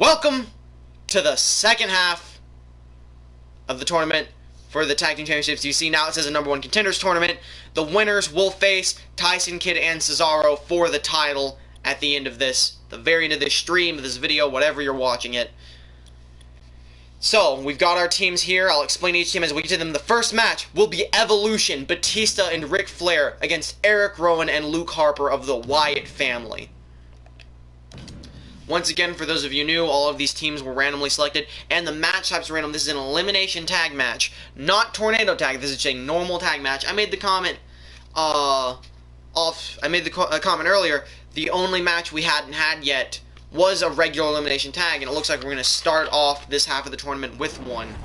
Welcome to the second half of the tournament for the Tag Team Championships. You see now it says a #1 Contenders Tournament. The winners will face Tyson Kidd and Cesaro for the title at the end of this, the very end of this stream, this video, whatever you're watching it. So, we've got our teams here. I'll explain each team as we get to them. The first match will be Evolution, Batista and Ric Flair against Eric Rowan and Luke Harper of the Wyatt family. Once again, for those of you new, all of these teams were randomly selected, and the match types are random. This is an elimination tag match, not tornado tag. This is a normal tag match. I made the comment comment earlier. The only match we hadn't had yet was a regular elimination tag, and it looks like we're going to start off this half of the tournament with one.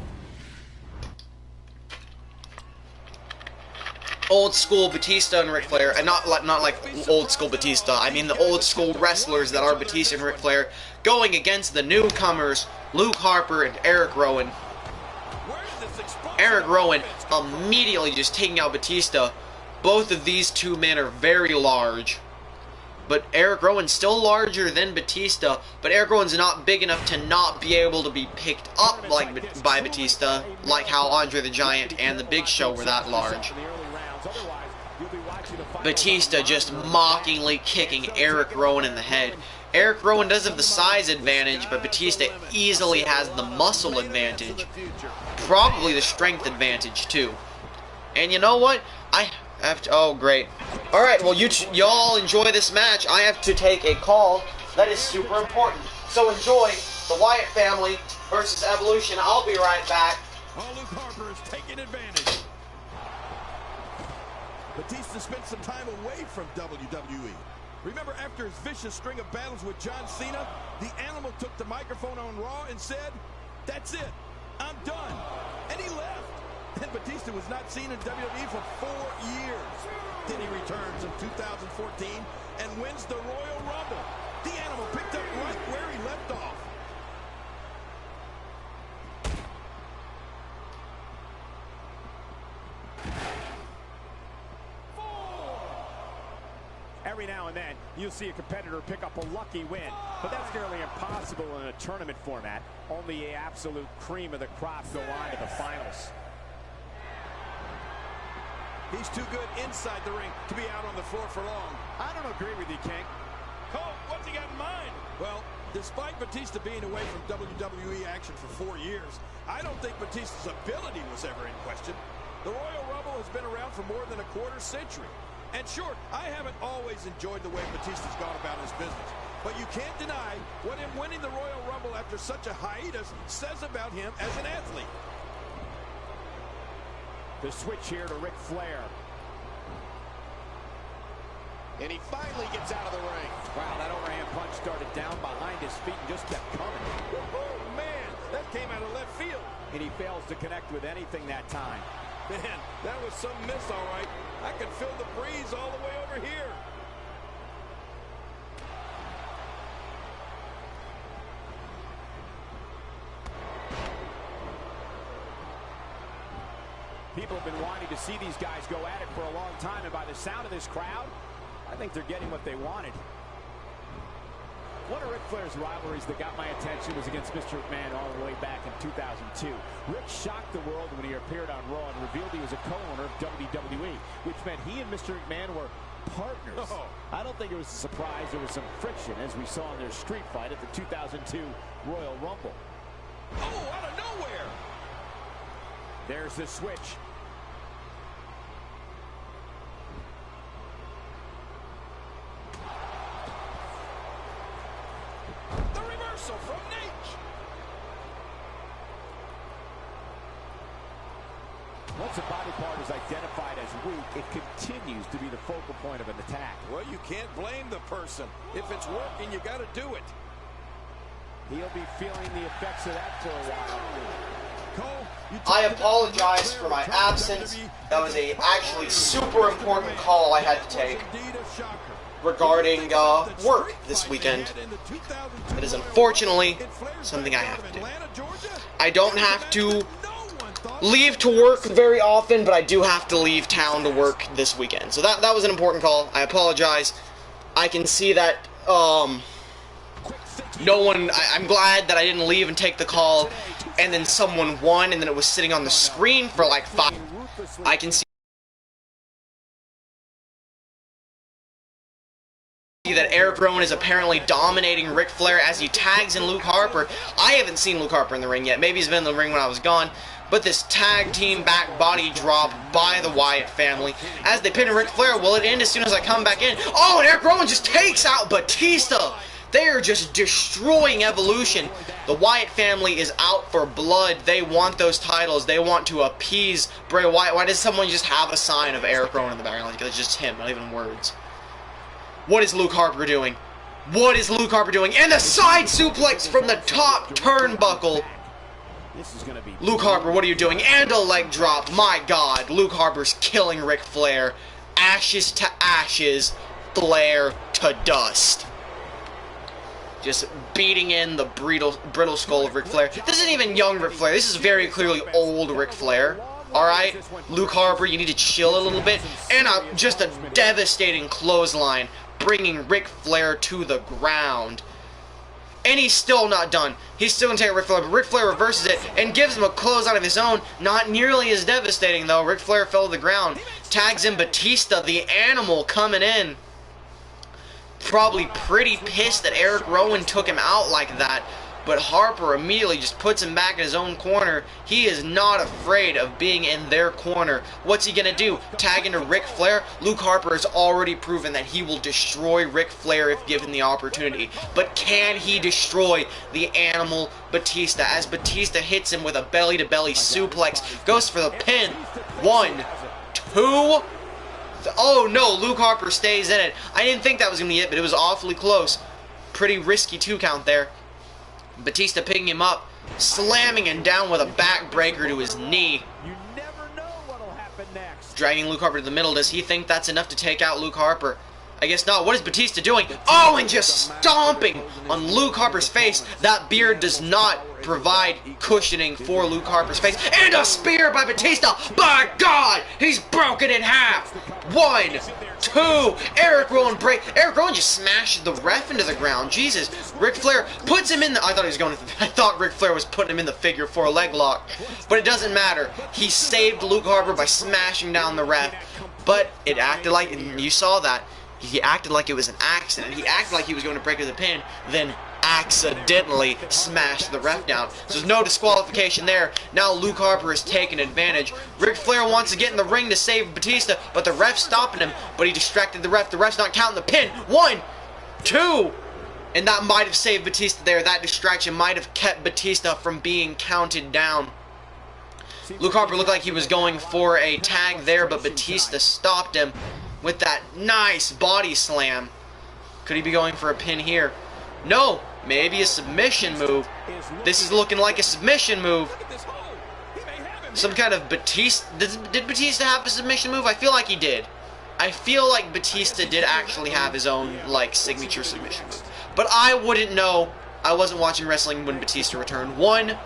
Old school Batista and Ric Flair, and not like old school Batista, I mean the old school wrestlers that are Batista and Ric Flair, going against the newcomers, Luke Harper and Eric Rowan. Eric Rowan immediately just taking out Batista. Both of these two men are very large. But Eric Rowan's still larger than Batista, but Eric Rowan's not big enough to not be able to be picked up by Batista, like how Andre the Giant and the Big Show were that large. Batista just mockingly kicking Eric Rowan in the head. Eric Rowan does have the size advantage, but Batista easily has the muscle advantage. Probably the strength advantage, too. And you know what? I have to... Oh, great. Alright, well, y'all enjoy this match. I have to take a call that is super important. So enjoy the Wyatt family versus Evolution. I'll be right back. Oh, Luke Harper is taking advantage. Batista spent some time away from WWE. Remember, after his vicious string of battles with John Cena, the Animal took the microphone on Raw and said, "That's it, I'm done." And he left. And Batista was not seen in WWE for 4 years. Then he returns in 2014 and wins the Royal Rumble. The Animal picked up right where he left off. Every now and then, you'll see a competitor pick up a lucky win, but that's nearly impossible in a tournament format. Only the absolute cream of the crop go on to the finals. He's too good inside the ring to be out on the floor for long. I don't agree with you, King. Cole, what's he got in mind? Well, despite Batista being away from WWE action for 4 years, I don't think Batista's ability was ever in question. The Royal Rumble has been around for more than a quarter century. And sure, I haven't always enjoyed the way Batista's gone about his business. But you can't deny what him winning the Royal Rumble after such a hiatus says about him as an athlete. The switch here to Ric Flair. And he finally gets out of the ring. Wow, that overhand punch started down behind his feet and just kept coming. Oh, man, that came out of left field. And he fails to connect with anything that time. Man, that was some miss, all right. I can feel the breeze all the way over here. People have been wanting to see these guys go at it for a long time, and by the sound of this crowd, I think they're getting what they wanted. One of Ric Flair's rivalries that got my attention was against Mr. McMahon all the way back in 2002. Rick shocked the world when he appeared on Raw and revealed he was a co-owner of WWE, which meant he and Mr. McMahon were partners. Oh. I don't think it was a surprise there was some friction, as we saw in their street fight at the 2002 Royal Rumble. Oh, out of nowhere! There's the switch. The reversal from Nate. Once a body part is identified as weak, it continues to be the focal point of an attack. Well, you can't blame the person. If it's working, you got to do it. He'll be feeling the effects of that for a while. Cole, I apologize for my absence. That was a actually super important call I had to take regarding work this weekend. It is unfortunately something I have to do. I don't have to leave to work very often, but I do have to leave town to work this weekend. So that was an important call. I apologize. I can see that No one, I'm glad that I didn't leave and take the call, and then someone won, and then it was sitting on the screen for like 5. I can see that Eric Rowan is apparently dominating Ric Flair as he tags in Luke Harper. I haven't seen Luke Harper in the ring yet. Maybe he's been in the ring when I was gone. But this tag team back body drop by the Wyatt family as they pin Ric Flair. Will it end as soon as I come back in? Oh, and Eric Rowan just takes out Batista. They are just destroying Evolution. The Wyatt family is out for blood. They want those titles. They want to appease Bray Wyatt. Why does someone just have a sign of Eric Rowan in the background? Like, it's just him, not even words. What is Luke Harper doing? What is Luke Harper doing? And the side suplex from the top turnbuckle. Luke Harper, what are you doing? And a leg drop. My God, Luke Harper's killing Ric Flair. Ashes to ashes, Flair to dust. Just beating in the brittle skull of Ric Flair. This isn't even young Ric Flair. This is very clearly old Ric Flair. Alright, Luke Harper, you need to chill a little bit. And just a devastating clothesline, bringing Ric Flair to the ground. And he's still not done. He's still going to take Ric Flair, but Ric Flair reverses it and gives him a clothesline of his own. Not nearly as devastating, though. Ric Flair fell to the ground. Tags in Batista, the Animal, coming in. Probably pretty pissed that Eric Rowan took him out like that. But Harper immediately just puts him back in his own corner. He is not afraid of being in their corner. What's he going to do? Tag into Ric Flair? Luke Harper has already proven that he will destroy Ric Flair if given the opportunity. But can he destroy the Animal Batista? As Batista hits him with a belly-to-belly suplex. Goes for the pin. 1, 2... Oh no, Luke Harper stays in it. I didn't think that was going to be it, but it was awfully close. Pretty risky 2 count there. Batista picking him up, slamming him down with a backbreaker to his knee. You never know what'll happen next. Dragging Luke Harper to the middle. Does he think that's enough to take out Luke Harper? I guess not. What is Batista doing? Oh, and just stomping on Luke Harper's face. That beard does not provide cushioning for Luke Harper's face. And a spear by Batista. By God, he's broken in half. 1, 2. Eric Rowan just smashed the ref into the ground. Jesus. Ric Flair puts him in the... I thought Ric Flair was putting him in the figure 4 leg lock. But it doesn't matter. He saved Luke Harper by smashing down the ref. But it acted like... You saw that. He acted like it was an accident. He acted like he was going to break the pin, then accidentally smashed the ref down. So there's no disqualification there. Now Luke Harper is taking advantage. Ric Flair wants to get in the ring to save Batista, but the ref's stopping him. But he distracted the ref. The ref's not counting the pin. 1, 2. And that might have saved Batista there. That distraction might have kept Batista from being counted down. Luke Harper looked like he was going for a tag there, but Batista stopped him with that nice body slam. Could he be going for a pin here? No, maybe a submission move. This is looking like a submission move. Some kind of Batista... Did Batista have a submission move? I feel like he did. I feel like Batista did actually have his own, like, signature submission move. But I wouldn't know. I wasn't watching wrestling when Batista returned. 1,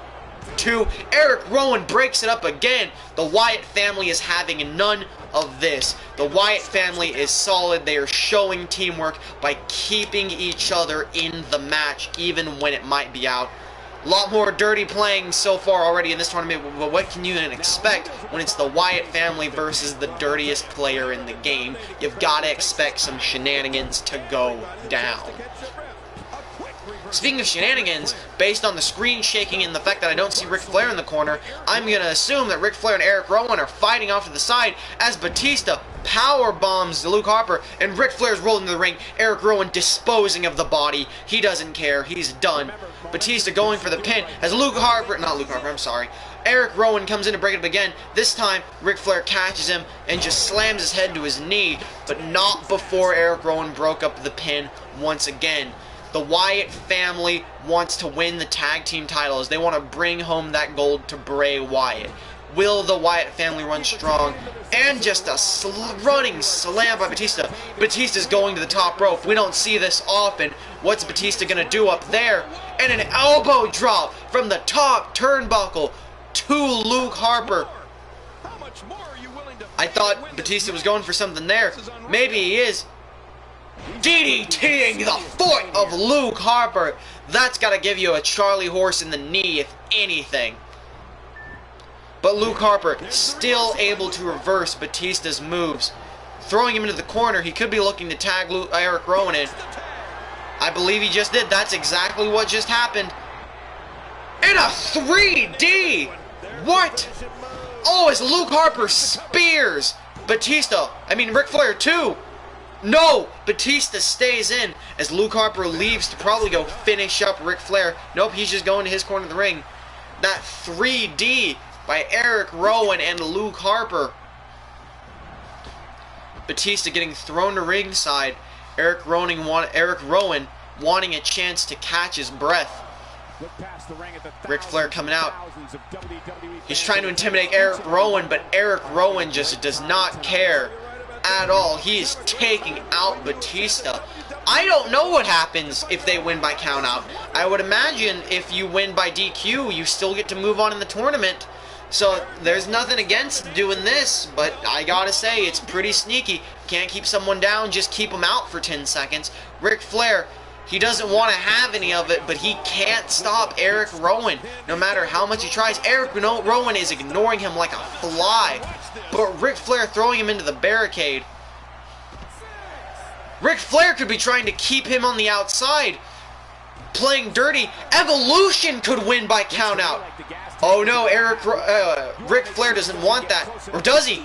2. Eric Rowan breaks it up again. The Wyatt family is having none of this. The Wyatt family is solid. They are showing teamwork by keeping each other in the match, even when it might be out. A lot more dirty playing so far already in this tournament, but what can you even expect when it's the Wyatt family versus the dirtiest player in the game? You've got to expect some shenanigans to go down. Speaking of shenanigans, based on the screen shaking and the fact that I don't see Ric Flair in the corner, I'm going to assume that Ric Flair and Eric Rowan are fighting off to the side as Batista power bombs Luke Harper and Ric Flair's rolling to the ring. Eric Rowan disposing of the body. He doesn't care. He's done. Batista going for the pin as Eric Rowan comes in to break it up again. This time, Ric Flair catches him and just slams his head to his knee, but not before Eric Rowan broke up the pin once again. The Wyatt family wants to win the tag team titles. They want to bring home that gold to Bray Wyatt. Will the Wyatt family run strong? And just a running slam by Batista. Batista's going to the top rope. We don't see this often. What's Batista going to do up there? And an elbow drop from the top turnbuckle to Luke Harper. I thought Batista was going for something there. Maybe he is. DDTing the foot of Luke Harper. That's got to give you a Charlie horse in the knee, if anything. But Luke Harper still able to reverse Batista's moves. Throwing him into the corner, he could be looking to tag Eric Rowan in. I believe he just did. That's exactly what just happened. In a 3D! What? Oh, as Luke Harper spears Ric Flair too. No! Batista stays in as Luke Harper leaves to probably go finish up Ric Flair. Nope, he's just going to his corner of the ring. That 3D by Eric Rowan and Luke Harper. Batista getting thrown to ringside. Eric Rowan wanting a chance to catch his breath. Ric Flair coming out. He's trying to intimidate Eric Rowan, but Eric Rowan just does not care at all. He is taking out Batista. I don't know what happens if they win by countout. I would imagine if you win by DQ, you still get to move on in the tournament. So there's nothing against doing this, but I gotta say, it's pretty sneaky. Can't keep someone down, just keep them out for 10 seconds. Ric Flair, he doesn't want to have any of it, but he can't stop Eric Rowan. No matter how much he tries, Eric Rowan is ignoring him like a fly. But Ric Flair throwing him into the barricade. Ric Flair could be trying to keep him on the outside, playing dirty. Evolution could win by countout. Oh no, Ric Flair doesn't want that. Or does he?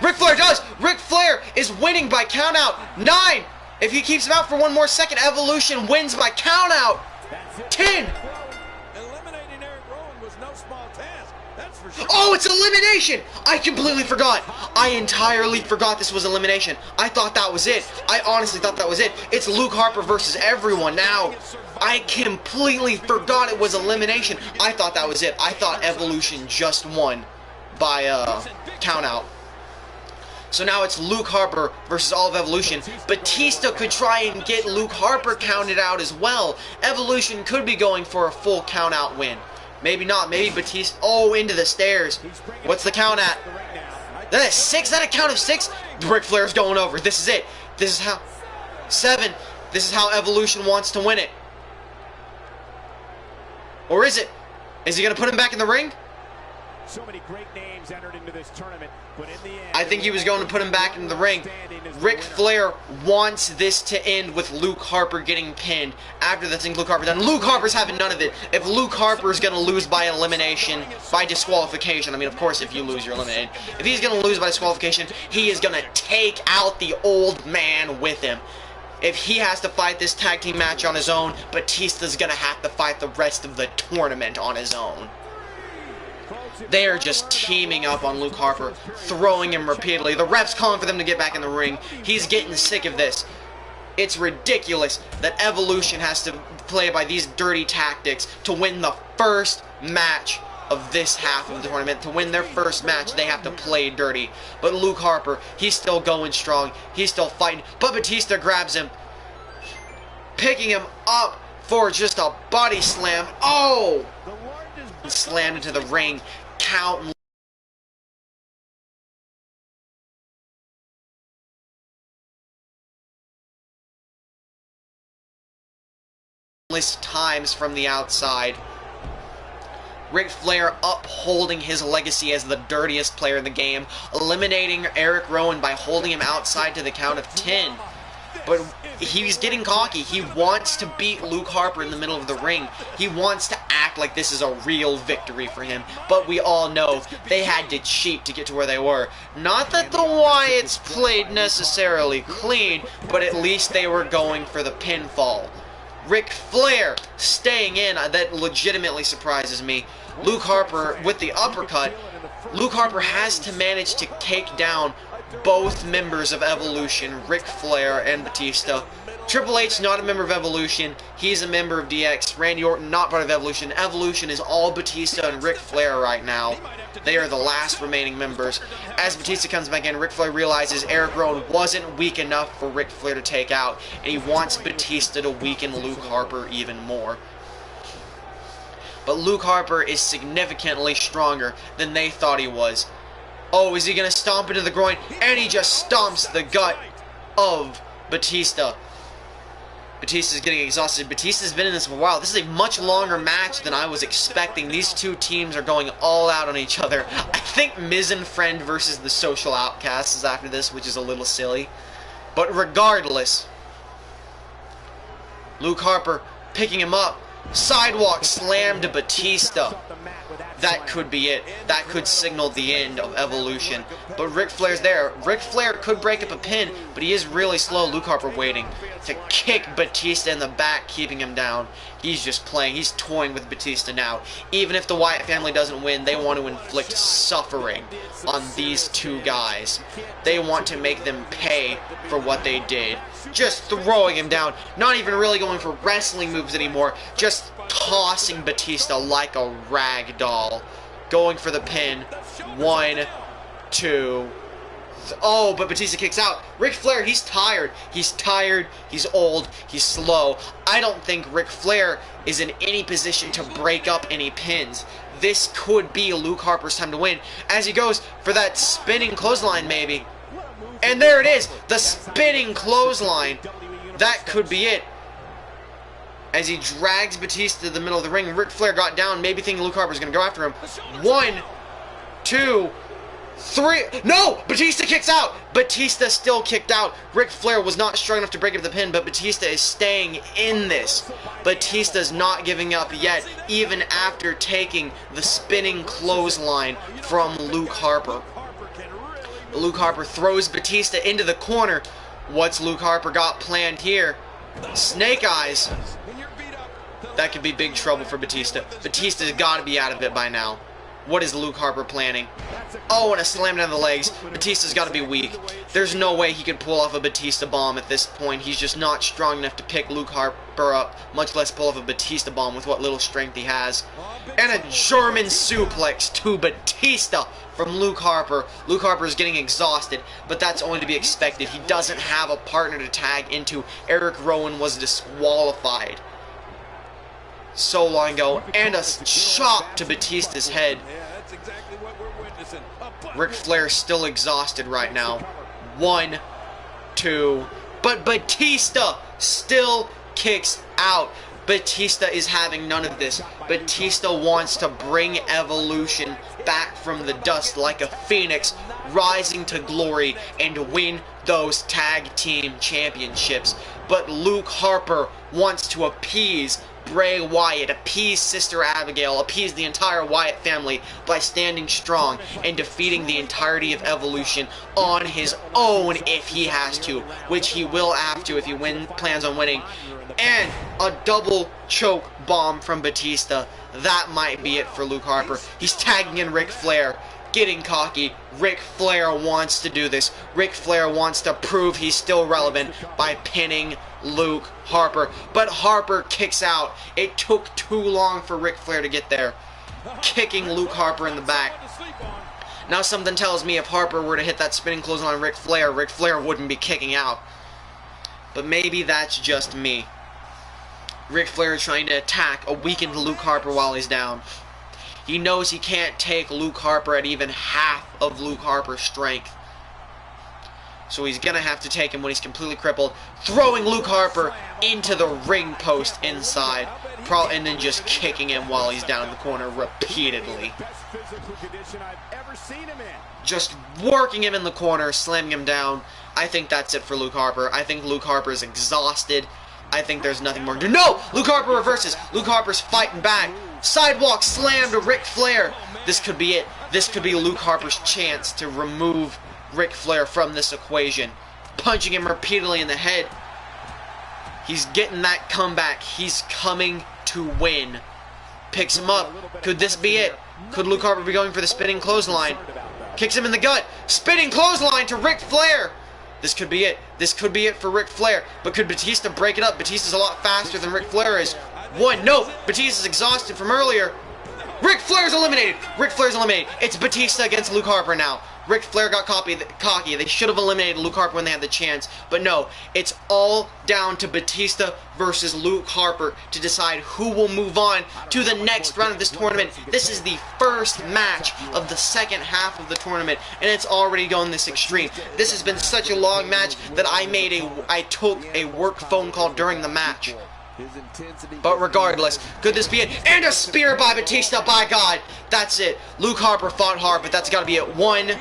Ric Flair does! Ric Flair is winning by countout. 9! If he keeps him out for one more second, Evolution wins by countout. 10! Eliminating Eric Rowan was no small task. That's for sure. Oh, it's elimination! I completely forgot. I entirely forgot this was elimination. I thought that was it. I honestly thought that was it. It's Luke Harper versus everyone now. I completely forgot it was elimination. I thought that was it. I thought Evolution just won by countout. So now it's Luke Harper versus all of Evolution. Batista could try and get Luke Harper counted out as well. Evolution could be going for a full count-out win. Maybe not. Maybe Batista... Oh, into the stairs. What's the count at? That is 6? Is that a count of 6? Ric Flair's going over. This is it. This is how... 7. This is how Evolution wants to win it. Or is it? Is he going to put him back in the ring? So many great names entered into this tournament, but in the end, I think he was going to put him back in the ring. Ric Flair wants this to end with Luke Harper getting pinned. After the thing Luke Harper done, Luke Harper's having none of it. If Luke Harper's going to lose by elimination, by disqualification, I mean, of course, if you lose, you're eliminated. If he's going to lose by disqualification, he is going to take out the old man with him. If he has to fight this tag team match on his own, Batista's going to have to fight the rest of the tournament on his own. They are just teaming up on Luke Harper, throwing him repeatedly. The ref's calling for them to get back in the ring. He's getting sick of this. It's ridiculous that Evolution has to play by these dirty tactics to win the first match of this half of the tournament. To win their first match, they have to play dirty. But Luke Harper, he's still going strong. He's still fighting. But Batista grabs him, picking him up for just a body slam. Oh! Slammed into the ring. Countless times from the outside. Ric Flair upholding his legacy as the dirtiest player in the game, eliminating Eric Rowan by holding him outside to the count of 10. But he's getting cocky. He wants to beat Luke Harper in the middle of the ring. He wants to act like this is a real victory for him. But we all know they had to cheat to get to where they were. Not that the Wyatts played necessarily clean, but at least they were going for the pinfall. Ric Flair staying in, that legitimately surprises me. Luke Harper with the uppercut. Luke Harper has to manage to take down both members of Evolution, Ric Flair and Batista. Triple H not a member of Evolution. He's a member of DX. Randy Orton not part of Evolution. Evolution is all Batista and Ric Flair right now. They are the last remaining members. As Batista comes back in, Ric Flair realizes Eric Rowan wasn't weak enough for Ric Flair to take out, and he wants Batista to weaken Luke Harper even more. But Luke Harper is significantly stronger than they thought he was. Oh, is he going to stomp into the groin? And he just stomps the gut of Batista's getting exhausted. Batista's been in this for a while. This is a much longer match than I was expecting. These two teams are going all out on each other. I think Miz and Friend versus the Social Outcasts is after this, which is a little silly. But regardless, Luke Harper picking him up. Sidewalk slam to Batista. That could be it. That could signal the end of Evolution. But Ric Flair's there. Ric Flair could break up a pin, but he is really slow. Luke Harper waiting to kick Batista in the back, keeping him down. He's just playing. He's toying with Batista now. Even if the Wyatt family doesn't win, they want to inflict suffering on these two guys. They want to make them pay for what they did. Just throwing him down. Not even really going for wrestling moves anymore. Just tossing Batista like a rag doll. Going for the pin. 1, 2. Oh, but Batista kicks out. Ric Flair, he's tired. He's tired. He's old. He's slow. I don't think Ric Flair is in any position to break up any pins. This could be Luke Harper's time to win. As he goes for that spinning clothesline, maybe. And there it is. The spinning clothesline. That could be it. As he drags Batista to the middle of the ring, Ric Flair got down, maybe thinking Luke Harper's going to go after him. 1, 2, 3. No! Batista kicks out! Batista still kicked out. Ric Flair was not strong enough to break up the pin, but Batista is staying in this. Batista's not giving up yet, even after taking the spinning clothesline from Luke Harper. Luke Harper throws Batista into the corner. What's Luke Harper got planned here? Snake Eyes. That could be big trouble for Batista. Batista's got to be out of it by now. What is Luke Harper planning? Oh, and a slam down the legs. Batista's got to be weak. There's no way he could pull off a Batista bomb at this point. He's just not strong enough to pick Luke Harper up, much less pull off a Batista bomb with what little strength he has. And a German suplex to Batista from Luke Harper. Luke Harper is getting exhausted, but that's only to be expected. He doesn't have a partner to tag into. Eric Rowan was disqualified so long ago, and a chop to Batista's head. Ric Flair still exhausted right now. 1, 2, but Batista still kicks out. Batista is having none of this. Batista wants to bring Evolution back from the dust like a phoenix, rising to glory and win those tag team championships. But Luke Harper wants to appease Bray Wyatt, appease Sister Abigail, appease the entire Wyatt family by standing strong and defeating the entirety of Evolution on his own if he has to, which he will have to if he plans on winning. And a double choke bomb from Batista. That might be it for Luke Harper. He's tagging in Ric Flair, getting cocky. Ric Flair wants to do this. Ric Flair wants to prove he's still relevant by pinning Luke Harper. But Harper kicks out. It took too long for Ric Flair to get there. Kicking Luke Harper in the back. Now something tells me if Harper were to hit that spinning clothesline on Ric Flair wouldn't be kicking out. But maybe that's just me. Ric Flair is trying to attack a weakened Luke Harper while he's down. He knows he can't take Luke Harper at even half of Luke Harper's strength. So he's going to have to take him when he's completely crippled. Throwing Luke Harper into the ring post inside. And then just kicking him while he's down in the corner repeatedly. Just working him in the corner, slamming him down. I think that's it for Luke Harper. I think Luke Harper is exhausted. I think there's nothing more to do. No! Luke Harper reverses. Luke Harper's fighting back. Sidewalk slam to Ric Flair. This could be it. This could be Luke Harper's chance to remove Ric Flair from this equation. Punching him repeatedly in the head. He's getting that comeback. He's coming to win. Picks him up. Could this be it? Could Luke Harper be going for the spinning clothesline? Kicks him in the gut. Spinning clothesline to Ric Flair. This could be it. This could be it for Ric Flair. But could Batista break it up? Batista's a lot faster than Ric Flair is. 1. No. Batista's exhausted from earlier. Ric Flair's eliminated. Ric Flair's eliminated. It's Batista against Luke Harper now. Ric Flair got cocky. They should have eliminated Luke Harper when they had the chance. But no, it's all down to Batista versus Luke Harper to decide who will move on to the next round of this tournament. This is the first match of the second half of the tournament, and it's already going this extreme. This has been such a long match that I took a work phone call during the match. But regardless, could this be it? And a spear by Batista, by God! That's it. Luke Harper fought hard, but that's got to be it. 1,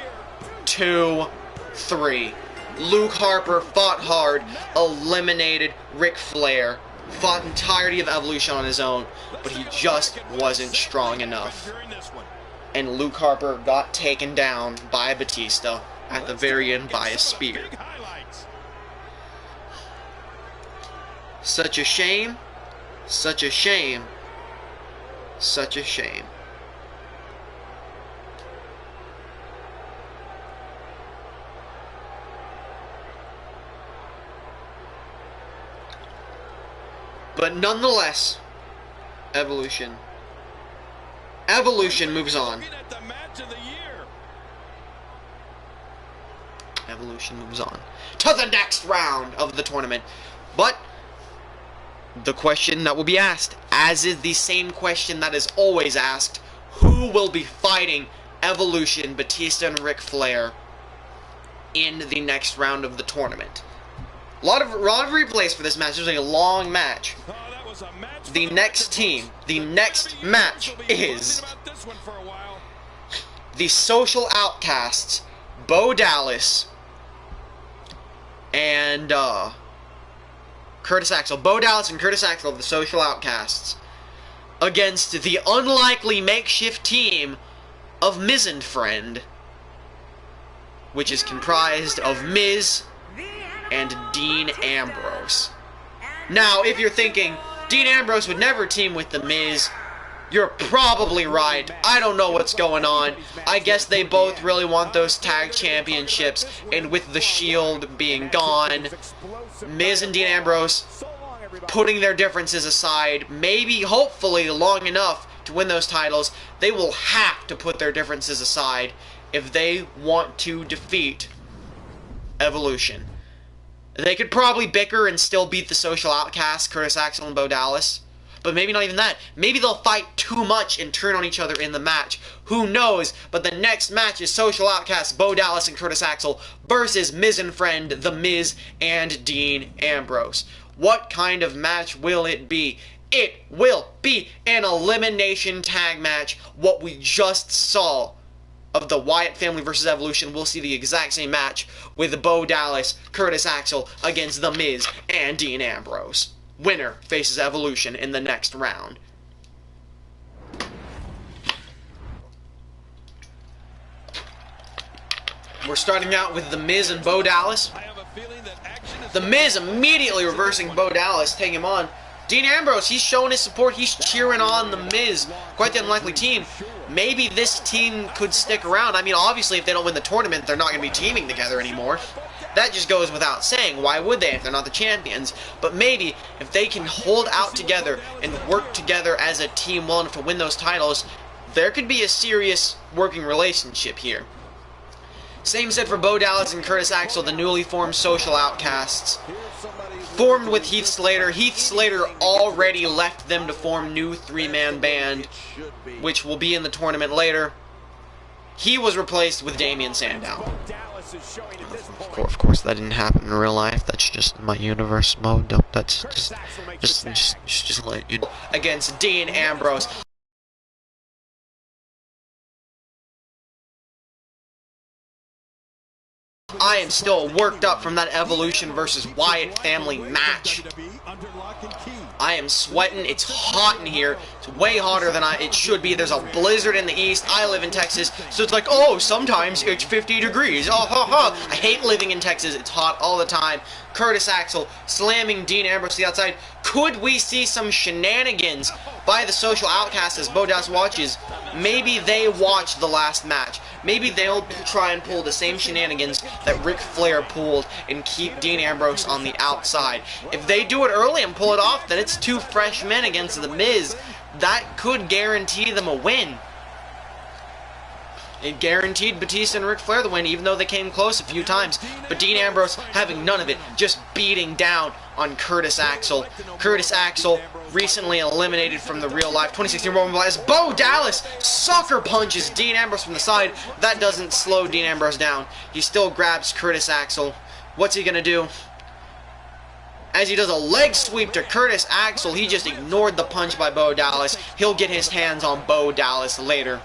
2, 3. Luke Harper fought hard, eliminated Ric Flair, fought entirety of Evolution on his own, but he just wasn't strong enough. And Luke Harper got taken down by Batista at the very end by a spear. Such a shame, such a shame, such a shame. But nonetheless, Evolution moves on. Evolution moves on to the next round of the tournament. But the question that will be asked, as is the same question that is always asked, who will be fighting Evolution, Batista, and Ric Flair in the next round of the tournament? A lot of replays for this match. It was a long match. The next team, the next match is the Social Outcasts, Bo Dallas, and Curtis Axel. Bo Dallas and Curtis Axel of the Social Outcasts against the unlikely makeshift team of Miz and Friend, which is comprised of Miz and Dean Ambrose. Now, if you're thinking, Dean Ambrose would never team with The Miz, you're probably right. I don't know what's going on. I guess they both really want those tag championships, and with the Shield being gone, Miz and Dean Ambrose putting their differences aside, maybe, hopefully, long enough to win those titles, they will have to put their differences aside if they want to defeat Evolution. They could probably bicker and still beat the Social Outcasts, Curtis Axel and Bo Dallas. But maybe not even that. Maybe they'll fight too much and turn on each other in the match. Who knows? But the next match is Social Outcasts, Bo Dallas and Curtis Axel versus Miz and Friend, The Miz and Dean Ambrose. What kind of match will it be? It will be an elimination tag match. What we just saw of the Wyatt family versus Evolution, we'll see the exact same match with Bo Dallas, Curtis Axel against The Miz and Dean Ambrose. Winner faces Evolution in the next round. We're starting out with The Miz and Bo Dallas. The Miz immediately reversing Bo Dallas, taking him on. Dean Ambrose, he's showing his support. He's cheering on The Miz. Quite the unlikely team. Maybe this team could stick around. I mean, obviously, if they don't win the tournament, they're not going to be teaming together anymore. That just goes without saying. Why would they if they're not the champions? But maybe if they can hold out together and work together as a team well enough to win those titles, there could be a serious working relationship here. Same said for Bo Dallas and Curtis Axel, the newly formed Social Outcasts. Formed with Heath Slater. Heath Slater already left them to form new three-man band, which will be in the tournament later. He was replaced with Damian Sandow. Of course, that didn't happen in real life. That's just my universe mode. That's just let you know. Against Dean Ambrose. I am still worked up from that Evolution versus Wyatt family match. I am sweating. It's hot in here. It's way hotter than it should be. There's a blizzard in the east. I live in Texas, so it's like, oh, sometimes it's 50 degrees. Oh, ha, ha. I hate living in Texas. It's hot all the time. Curtis Axel slamming Dean Ambrose to the outside. Could we see some shenanigans by the Social Outcasts as Bo Dallas watches? Maybe they watch the last match. Maybe they'll try and pull the same shenanigans that Ric Flair pulled and keep Dean Ambrose on the outside. If they do it early and pull it off, then it's two fresh men against The Miz. That could guarantee them a win. It guaranteed Batista and Ric Flair the win, even though they came close a few times. But Dean Ambrose having none of it, just beating down on Curtis Axel. Curtis Axel recently eliminated from the real life 2016 Royal Rumble as Bo Dallas sucker punches Dean Ambrose from the side. That doesn't slow Dean Ambrose down. He still grabs Curtis Axel. What's he gonna do? As he does a leg sweep to Curtis Axel, he just ignored the punch by Bo Dallas. He'll get his hands on Bo Dallas later.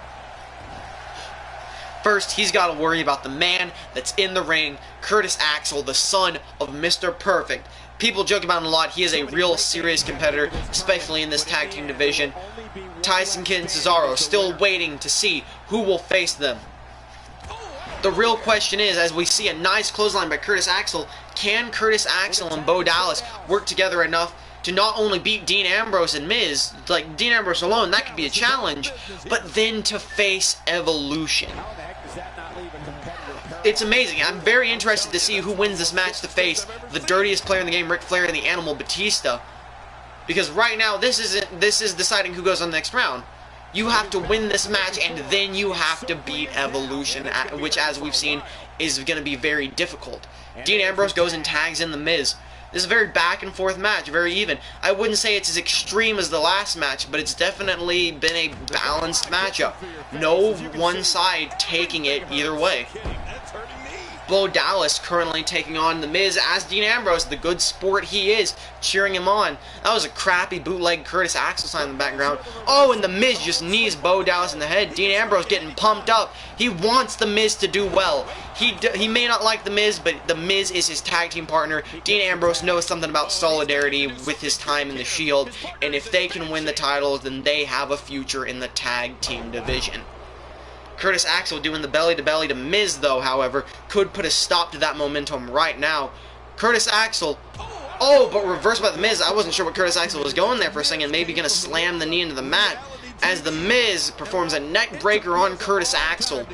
First, he's got to worry about the man that's in the ring, Curtis Axel, the son of Mr. Perfect. People joke about him a lot. He is a real serious competitor, especially in this tag team division. Tyson Kidd and Cesaro still waiting to see who will face them. The real question is, as we see a nice clothesline by Curtis Axel, can Curtis Axel and Bo Dallas work together enough to not only beat Dean Ambrose and Miz, like Dean Ambrose alone, that could be a challenge, but then to face Evolution. It's amazing. I'm very interested to see who wins this match to face the dirtiest player in the game, Ric Flair, and the Animal Batista. Because right now, this is deciding who goes on the next round. You have to win this match, and then you have to beat Evolution, which, as we've seen, is going to be very difficult. Dean Ambrose goes and tags in The Miz. This is a very back-and-forth match, very even. I wouldn't say it's as extreme as the last match, but it's definitely been a balanced matchup. No one side taking it either way. Bo Dallas currently taking on The Miz as Dean Ambrose, the good sport he is, cheering him on. That was a crappy bootleg Curtis Axel sign in the background. Oh, and The Miz just knees Bo Dallas in the head. Dean Ambrose getting pumped up. He wants The Miz to do well. He may not like The Miz, but The Miz is his tag team partner. Dean Ambrose knows something about solidarity with his time in the Shield, and if they can win the titles, then they have a future in the tag team division. Curtis Axel doing the belly-to-belly to Miz, though, however, could put a stop to that momentum right now. Curtis Axel, oh, but reversed by The Miz. I wasn't sure what Curtis Axel was going there for a second. Maybe going to slam the knee into the mat as The Miz performs a neck breaker on Curtis Axel.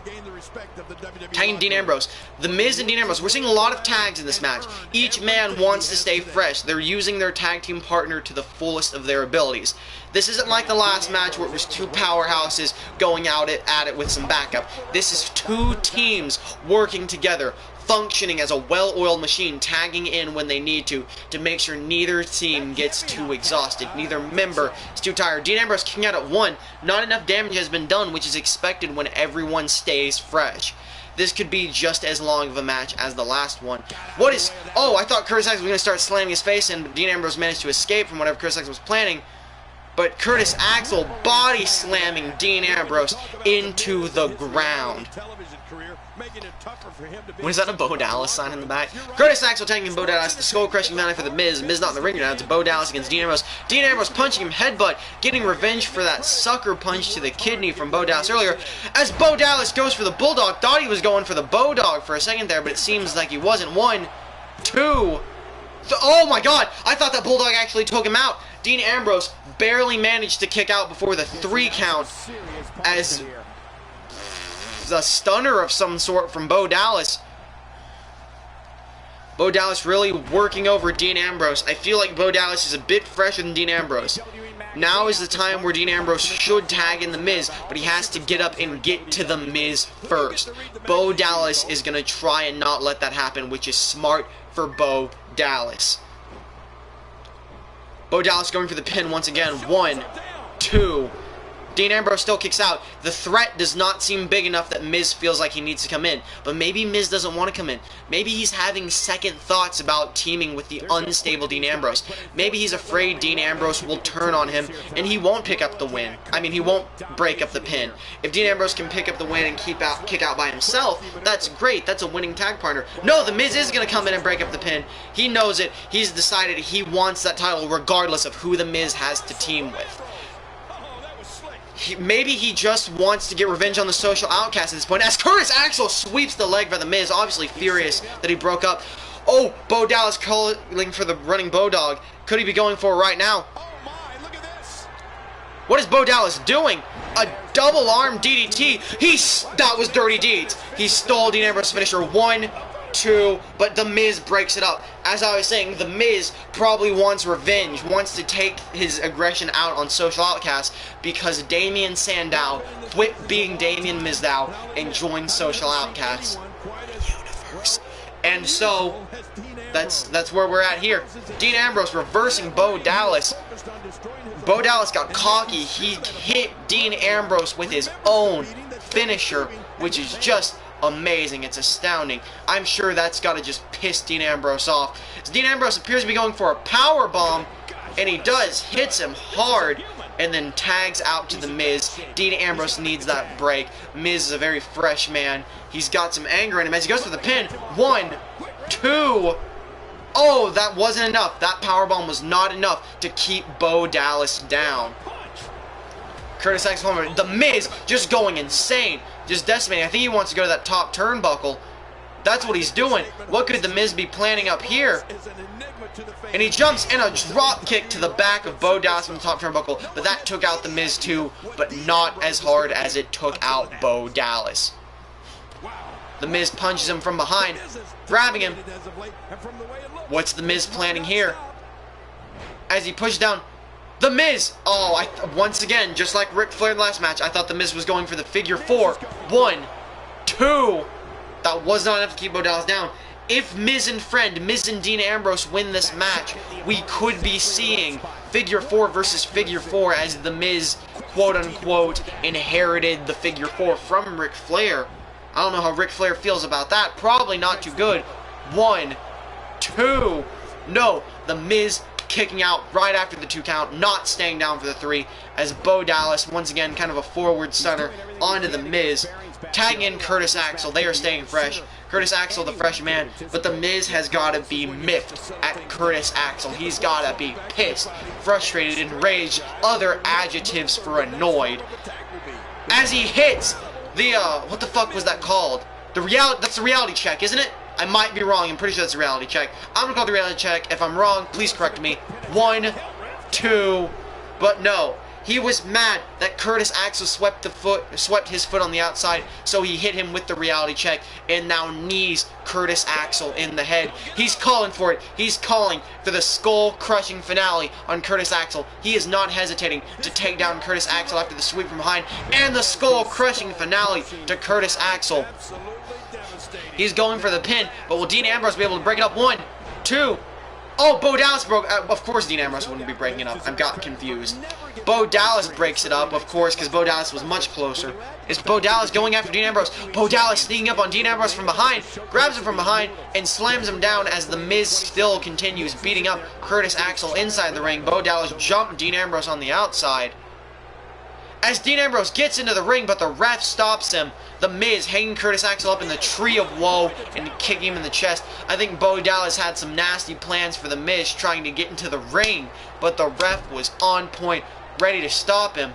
Tagging Dean Ambrose. The Miz and Dean Ambrose, we're seeing a lot of tags in this match. Each man wants to stay fresh. They're using their tag team partner to the fullest of their abilities. This isn't like the last match where it was two powerhouses going at it with some backup. This is two teams working together, functioning as a well-oiled machine, tagging in when they need to make sure neither team gets too exhausted, neither member is too tired. Dean Ambrose kicking out at 1. Not enough damage has been done, which is expected when everyone stays fresh. This could be just as long of a match as the last one. What is... Oh, I thought Curtis Axel was going to start slamming his face in, but Dean Ambrose managed to escape from whatever Curtis Axel was planning. But Curtis Axel body slamming Dean Ambrose into the ground. Was that a Bo Dallas sign in the back? Curtis Axel taking Bo Dallas, the skull-crushing manner for The Miz. Miz not in the ring now. It's Bo Dallas against Dean Ambrose. Dean Ambrose punching him headbutt, getting revenge for that sucker punch to the kidney from Bo Dallas earlier. As Bo Dallas goes for the Bulldog, thought he was going for the Bodog for a second there, but it seems like he wasn't. 1, 2... Oh my god! I thought that Bulldog actually took him out. Dean Ambrose barely managed to kick out before the 3 count as a stunner of some sort from Bo Dallas. Bo Dallas really working over Dean Ambrose. I feel like Bo Dallas is a bit fresher than Dean Ambrose. Now is the time where Dean Ambrose should tag in The Miz, but he has to get up and get to The Miz first. Bo Dallas is going to try and not let that happen, which is smart for Bo Dallas. Bo Dallas going for the pin once again. 1, 2. Dean Ambrose still kicks out. The threat does not seem big enough that Miz feels like he needs to come in. But maybe Miz doesn't want to come in. Maybe he's having second thoughts about teaming with the unstable Dean Ambrose. Maybe he's afraid Dean Ambrose will turn on him and he won't pick up the win. I mean, he won't break up the pin. If Dean Ambrose can pick up the win and kick out by himself, that's great. That's a winning tag partner. No, The Miz is going to come in and break up the pin. He knows it. He's decided he wants that title regardless of who The Miz has to team with. Maybe he just wants to get revenge on the social outcast at this point. As Curtis Axel sweeps the leg by The Miz, obviously furious that he broke up. Oh, Bo Dallas calling for the running Bodog. Could he be going for it right now? Oh my, look at this. What is Bo Dallas doing? A double arm DDT. That was Dirty Deeds. He stole Dean Ambrose's finisher. 1, 2, but The Miz breaks it up. As I was saying, The Miz probably wants revenge, wants to take his aggression out on Social Outcast because Damien Sandow quit being Damien Mizdow and joined Social Outcast universe. And so that's where we're at here. Dean Ambrose reversing Bo Dallas. Bo Dallas got cocky. He hit Dean Ambrose with his own finisher, which is just amazing. It's astounding. I'm sure that's got to just piss Dean Ambrose off. So Dean Ambrose appears to be going for a power bomb, and he does, hits him hard, and then tags out to The Miz. Dean Ambrose needs that break. Miz is a very fresh man. He's got some anger in him as he goes for the pin. 1, 2. Oh, that wasn't enough. That powerbomb was not enough to keep Bo Dallas down. Curtis Axel, The Miz just going insane. Just decimating. I think he wants to go to that top turnbuckle. That's what he's doing. What could The Miz be planning up here? And he jumps in a drop kick to the back of Bo Dallas from the top turnbuckle. But that took out The Miz too, but not as hard as it took out Bo Dallas. The Miz punches him from behind, grabbing him. What's The Miz planning here? As he pushes down, The Miz! Oh, once again, just like Ric Flair in the last match, I thought The Miz was going for the figure 4. 1, 2. That was not enough to keep Bo Dallas down. If Miz and Dean Ambrose win this match, we could be seeing figure 4 versus figure 4 as The Miz, quote-unquote, inherited the figure 4 from Ric Flair. I don't know how Ric Flair feels about that. Probably not too good. 1, 2. No, The Miz kicking out right after the 2 count, not staying down for the 3, as Bo Dallas, once again, kind of a forward stunner onto The Miz. Tagging in Curtis Axel. They are staying fresh. Curtis Axel, the fresh man, but The Miz has got to be miffed at Curtis Axel. He's got to be pissed, frustrated, enraged, other adjectives for annoyed. As he hits the, what the fuck was that called? That's the reality check, isn't it? I might be wrong. I'm pretty sure that's a reality check. I'm gonna call it the reality check. If I'm wrong, please correct me. 1, 2, but no. He was mad that Curtis Axel swept his foot on the outside, so he hit him with the reality check, and now knees Curtis Axel in the head. He's calling for it. He's calling for the skull-crushing finale on Curtis Axel. He is not hesitating to take down Curtis Axel after the sweep from behind, and the skull-crushing finale to Curtis Axel. He's going for the pin, but will Dean Ambrose be able to break it up? 1, 2. Oh, Bo Dallas broke. Of course, Dean Ambrose wouldn't be breaking it up. I got confused. Bo Dallas breaks it up, of course, because Bo Dallas was much closer. Is Bo Dallas going after Dean Ambrose? Bo Dallas sneaking up on Dean Ambrose from behind, grabs him from behind, and slams him down as The Miz still continues beating up Curtis Axel inside the ring. Bo Dallas jumped Dean Ambrose on the outside. As Dean Ambrose gets into the ring, but the ref stops him. The Miz hanging Curtis Axel up in the tree of woe and kicking him in the chest. I think Bo Dallas had some nasty plans for The Miz trying to get into the ring, but the ref was on point, ready to stop him.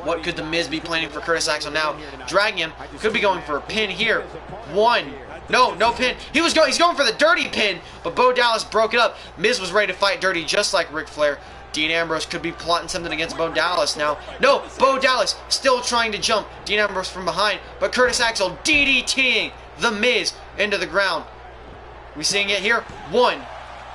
What could The Miz be planning for Curtis Axel now? Dragging him. Could be going for a pin here. 1. No pin. He's going for the dirty pin, but Bo Dallas broke it up. Miz was ready to fight dirty just like Ric Flair. Dean Ambrose could be plotting something against Bo Dallas now. No, Bo Dallas still trying to jump Dean Ambrose from behind, but Curtis Axel DDTing The Miz into the ground. We seeing it here? 1,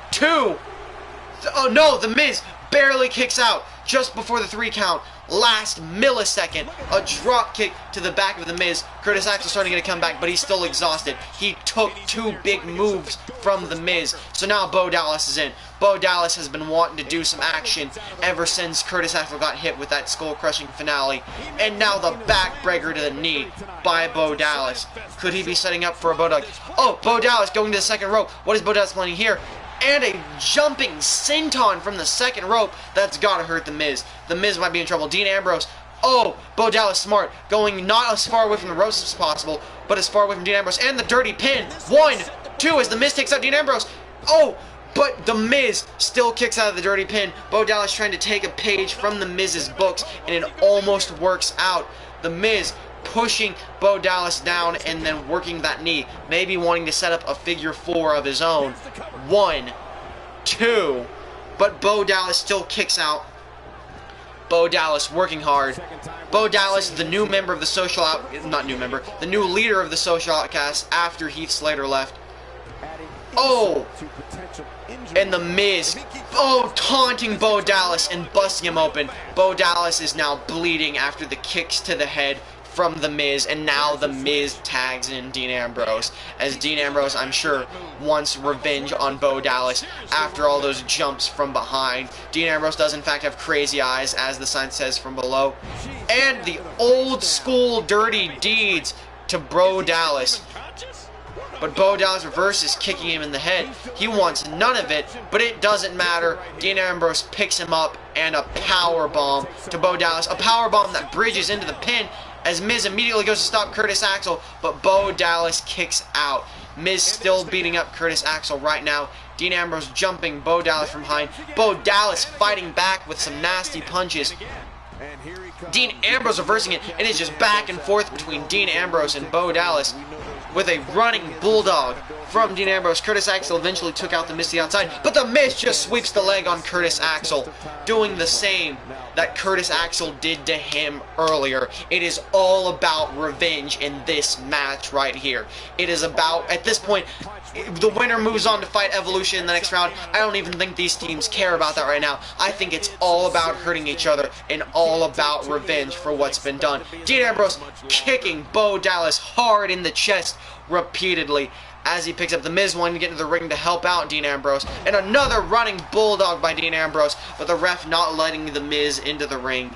2. Oh no, The Miz barely kicks out just before the 3 count. Last millisecond, a drop kick to the back of The Miz. Curtis Axel starting to come back, but he's still exhausted. He took 2 big moves from The Miz, so now Bo Dallas is in. Bo Dallas has been wanting to do some action ever since Curtis Axel got hit with that skull-crushing finale, and now the backbreaker to the knee by Bo Dallas. Could he be setting up for a Bo Dallas? Oh, Bo Dallas going to the second rope. What is Bo Dallas planning here? And a jumping senton from the second rope. That's got to hurt The Miz. The Miz might be in trouble. Dean Ambrose. Oh, Bo Dallas smart. Going not as far away from the ropes as possible, but as far away from Dean Ambrose. And the dirty pin. 1, 2 as The Miz takes out Dean Ambrose. Oh, but The Miz still kicks out of the dirty pin. Bo Dallas trying to take a page from The Miz's books, and it almost works out. The Miz pushing Bo Dallas down and then working that knee, maybe wanting to set up a figure 4 of his own. 1, 2, but Bo Dallas still kicks out. Bo Dallas working hard. Bo Dallas, the new member of the social the new leader of the social outcast after Heath Slater left. Oh! And the Miz, taunting Bo Dallas and busting him open. Bo Dallas is now bleeding after the kicks to the head from the Miz, and now the Miz tags in Dean Ambrose, as Dean Ambrose, I'm sure, wants revenge on Bo Dallas after all those jumps from behind. Dean Ambrose does in fact have crazy eyes, as the sign says from below, and the old school dirty deeds to Bo Dallas. But Bo Dallas reverses, kicking him in the head. He wants none of it, but it doesn't matter. Dean Ambrose picks him up, and a power bomb to Bo Dallas. A power bomb that bridges into the pin, as Miz immediately goes to stop Curtis Axel, but Bo Dallas kicks out. Miz still beating up Curtis Axel right now. Dean Ambrose jumping Bo Dallas from behind. Bo Dallas fighting back with some nasty punches. Dean Ambrose reversing it, and it's just back and forth between Dean Ambrose and Bo Dallas. With a running bulldog from Dean Ambrose, Curtis Axel eventually took out the Miz to the outside, but the Miz just sweeps the leg on Curtis Axel, doing the same that Curtis Axel did to him earlier. It is all about revenge in this match right here. It is about, at this point, the winner moves on to fight Evolution in the next round. I don't even think these teams care about that right now. I think it's all about hurting each other and all about revenge for what's been done. Dean Ambrose kicking Bo Dallas hard in the chest repeatedly as he picks up the Miz, wanting to get into the ring to help out Dean Ambrose. And another running bulldog by Dean Ambrose, but the ref not letting the Miz into the ring.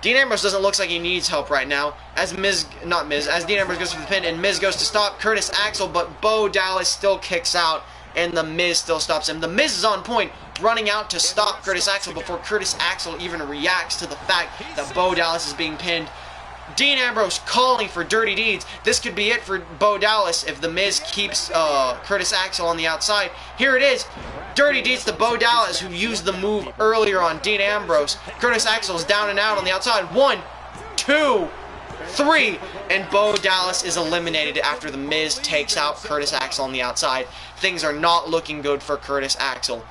Dean Ambrose doesn't look like he needs help right now, as Dean Ambrose goes for the pin, and Miz goes to stop Curtis Axel, but Bo Dallas still kicks out, and the Miz still stops him. The Miz is on point, running out to stop Curtis Axel before Curtis Axel even reacts to the fact that Bo Dallas is being pinned. Dean Ambrose calling for dirty deeds. This could be it for Bo Dallas if the Miz keeps Curtis Axel on the outside. Here it is. Dirty deeds to Bo Dallas, who used the move earlier on Dean Ambrose. Curtis Axel is down and out on the outside. 1, 2, 3, and Bo Dallas is eliminated after the Miz takes out Curtis Axel on the outside. Things are not looking good for Curtis Axel.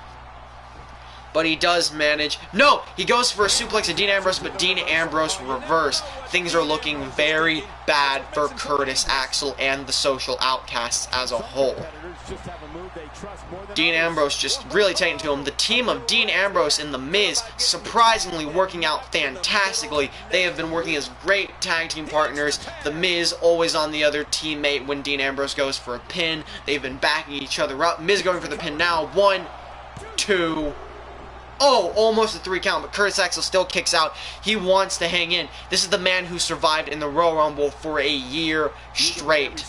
But he does manage. No! He goes for a suplex to Dean Ambrose, but Dean Ambrose reverse. Things are looking very bad for Curtis Axel and the social outcasts as a whole. Dean Ambrose just really taking to him. The team of Dean Ambrose and The Miz surprisingly working out fantastically. They have been working as great tag team partners. The Miz always on the other teammate when Dean Ambrose goes for a pin. They've been backing each other up. Miz going for the pin now. 1, 2... Oh, almost a 3 count, but Curtis Axel still kicks out. He wants to hang in. This is the man who survived in the Royal Rumble for a year straight.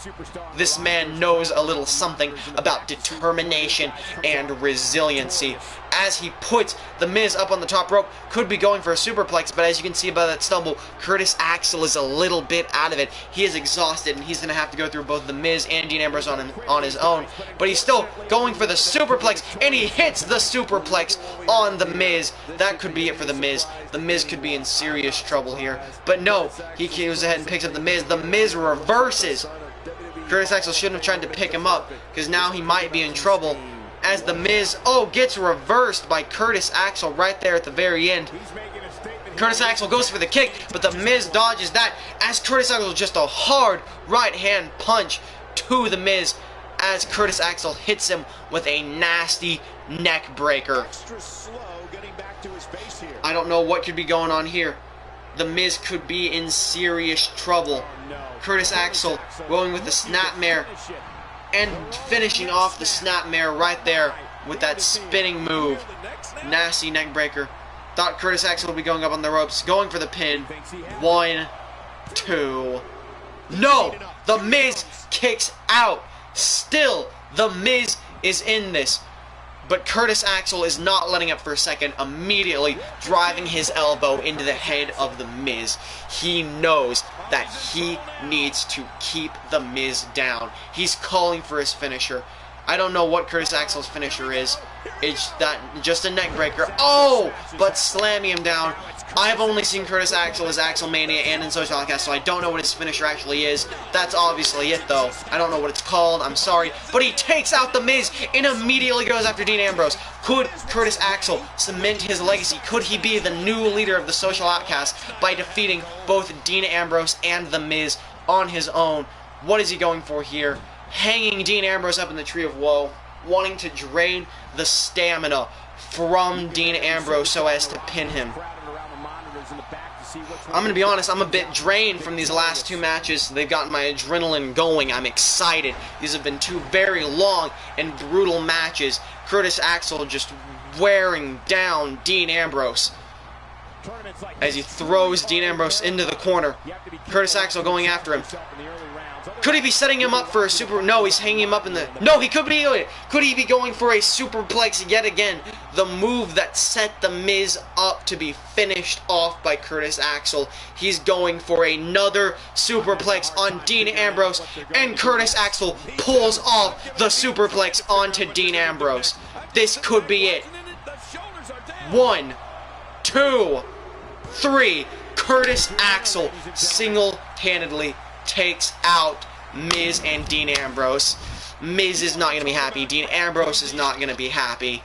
This man knows a little something about determination and resiliency. As he puts the Miz up on the top rope, could be going for a superplex, but as you can see by that stumble, Curtis Axel is a little bit out of it. He is exhausted, and he's going to have to go through both the Miz and Dean Ambrose on his own. But he's still going for the superplex, and he hits the superplex on the Miz. That could be it for the Miz. The Miz could be in serious trouble here. But no, he goes ahead and picks up the Miz. The Miz reverses. Curtis Axel shouldn't have tried to pick him up, because now he might be in trouble. As the Miz, gets reversed by Curtis Axel right there at the very end. Curtis Axel goes for the kick, but the Miz dodges that, as Curtis Axel just a hard right-hand punch to the Miz, as Curtis Axel hits him with a nasty neck breaker. I don't know what could be going on here. The Miz could be in serious trouble. Curtis Axel going with the snapmare, and finishing off the snapmare right there with that spinning move. Nasty neck breaker. Thought Curtis Axel would be going up on the ropes. Going for the pin. 1, 2. No! The Miz kicks out. Still, the Miz is in this. But Curtis Axel is not letting up for a second, immediately driving his elbow into the head of the Miz. He knows that he needs to keep the Miz down. He's calling for his finisher. I don't know what Curtis Axel's finisher is, It's that just a neck breaker. Oh, but slamming him down. I've only seen Curtis Axel as Axelmania and in Social Outcast, so I don't know what his finisher actually is. That's obviously it, though. I don't know what it's called. I'm sorry. But he takes out The Miz and immediately goes after Dean Ambrose. Could Curtis Axel cement his legacy? Could he be the new leader of the Social Outcast by defeating both Dean Ambrose and The Miz on his own? What is he going for here? Hanging Dean Ambrose up in the Tree of Woe, wanting to drain the stamina from Dean Ambrose so as to pin him. I'm going to be honest, I'm a bit drained from these last two matches. They've gotten my adrenaline going. I'm excited. These have been two very long and brutal matches. Curtis Axel just wearing down Dean Ambrose as he throws Dean Ambrose into the corner. Curtis Axel going after him. Could he be setting him up for a super... No, he's hanging him up in the... No, he could be... Could he be going for a superplex yet again? The move that set The Miz up to be finished off by Curtis Axel. He's going for another superplex on Dean Ambrose. And Curtis Axel pulls off the superplex onto Dean Ambrose. This could be it. 1, 2, 3. Curtis Axel single-handedly takes out Miz and Dean Ambrose. Miz is not going to be happy. Dean Ambrose is not going to be happy.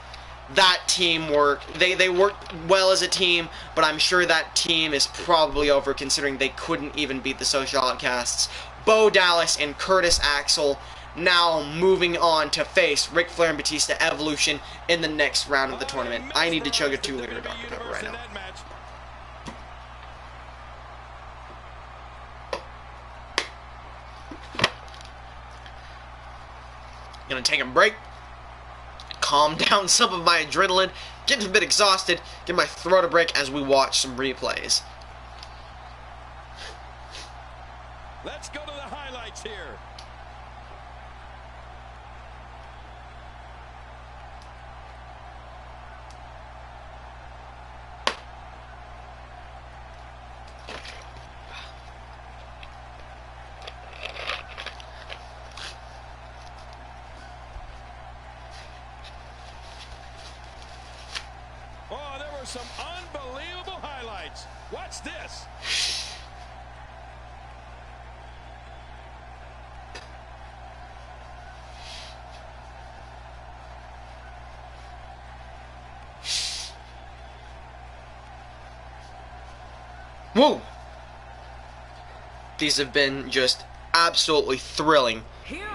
That team worked. They worked well as a team, but I'm sure that team is probably over considering they couldn't even beat the Social Outcasts. Bo Dallas and Curtis Axel now moving on to face Ric Flair and Batista Evolution in the next round of the tournament. I need to chug a 2-liter Dr. Pepper right now. Gonna take a break, calm down some of my adrenaline, get a bit exhausted, give my throat a break as we watch some replays. Let's go to the highlights here. Some unbelievable highlights. Watch this. Whoa! These have been just absolutely thrilling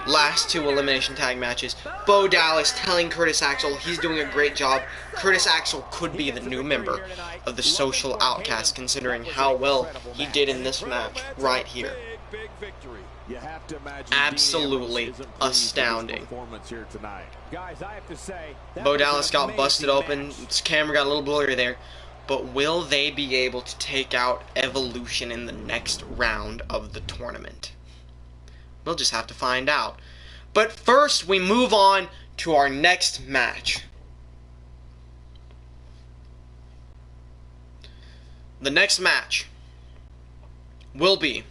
last two elimination tag matches. Bo Dallas telling Curtis Axel he's doing a great job. Curtis Axel could be the new member of the Social Outcast considering how well he did in this match right here. Absolutely astounding. Bo Dallas got busted open. His camera got a little blurry there. But will they be able to take out Evolution in the next round of the tournament? We'll just have to find out. But first, we move on to our next match. The next match will be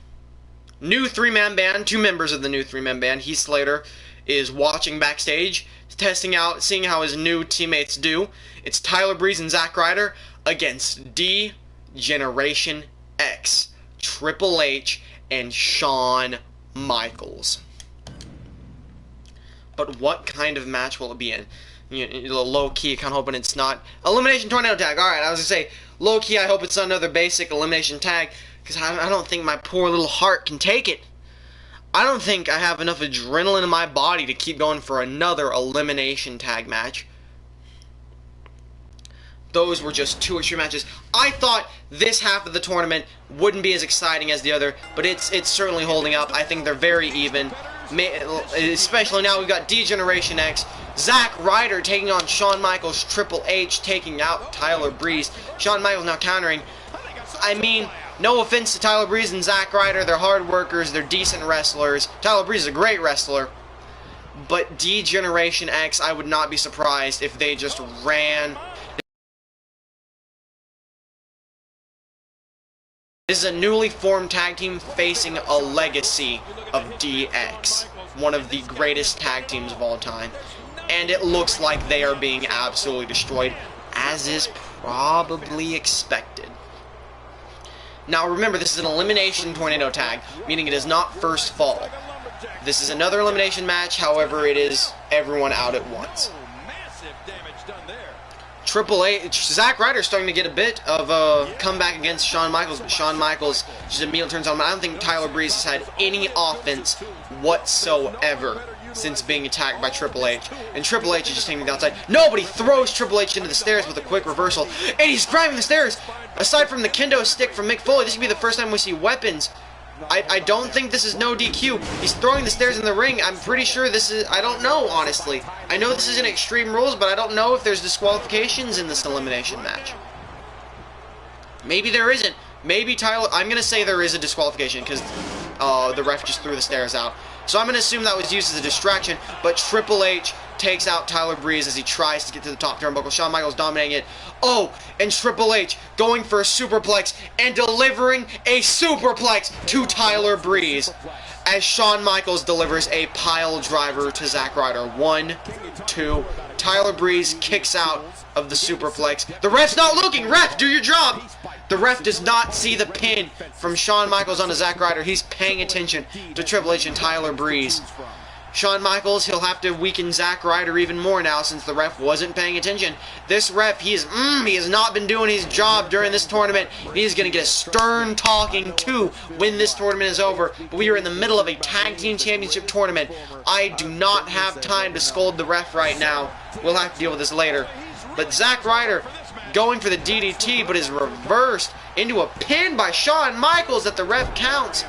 new three-man band, two members of the new three-man band. Heath Slater is watching backstage, testing out, seeing how his new teammates do. It's Tyler Breeze and Zack Ryder against D-Generation X, Triple H, and Shawn Michaels. But what kind of match will it be in? You know, low-key, kind of hoping it's not Elimination Tornado Tag. Alright, I was going to say, low-key, I hope it's another basic Elimination Tag, because I don't think my poor little heart can take it. I don't think I have enough adrenaline in my body to keep going for another Elimination Tag match. Those were just two extreme matches. I thought this half of the tournament wouldn't be as exciting as the other, but it's certainly holding up. I think they're very even, especially now we've got D-Generation X, Zack Ryder taking on Shawn Michaels, Triple H taking out Tyler Breeze. Shawn Michaels now countering. I mean, no offense to Tyler Breeze and Zack Ryder, they're hard workers, they're decent wrestlers. Tyler Breeze is a great wrestler. But D-Generation X, I would not be surprised if they just ran. This is a newly formed tag team facing a legacy of DX, one of the greatest tag teams of all time. and it looks like they are being absolutely destroyed, as is probably expected. Now remember, this is an elimination tornado tag, meaning it is not first fall. This is another elimination match, however, it is everyone out at once. Triple H, Zack Ryder starting to get a bit of a comeback against Shawn Michaels, but Shawn Michaels just immediately turns on him. I don't think Tyler Breeze has had any offense whatsoever since being attacked by Triple H. And Triple H is just taking the outside. Nobody throws Triple H into the stairs with a quick reversal, and he's grabbing the stairs. Aside from the kendo stick from Mick Foley, this could be the first time we see weapons. I don't think this is no DQ. He's throwing the stairs in the ring. I'm pretty sure this is... I don't know, honestly. I know this is in Extreme Rules, but I don't know if there's disqualifications in this elimination match. Maybe there isn't. Maybe Tyler... I'm going to say there is a disqualification because the ref just threw the stairs out. So I'm going to assume that was used as a distraction, but Triple H takes out Tyler Breeze as he tries to get to the top turnbuckle. Shawn Michaels dominating it. Oh, and Triple H going for a superplex and delivering a superplex to Tyler Breeze as Shawn Michaels delivers a pile driver to Zack Ryder. 1, 2. Tyler Breeze kicks out of the superplex. The ref's not looking. Ref, do your job. The ref does not see the pin from Shawn Michaels onto Zack Ryder. He's paying attention to Triple H and Tyler Breeze. Shawn Michaels, he'll have to weaken Zack Ryder even more now since the ref wasn't paying attention. This ref, he has not been doing his job during this tournament. He's going to get a stern talking to when this tournament is over. But we are in the middle of a tag team championship tournament. I do not have time to scold the ref right now. We'll have to deal with this later. But Zack Ryder going for the DDT, but is reversed into a pin by Shawn Michaels that the ref counts.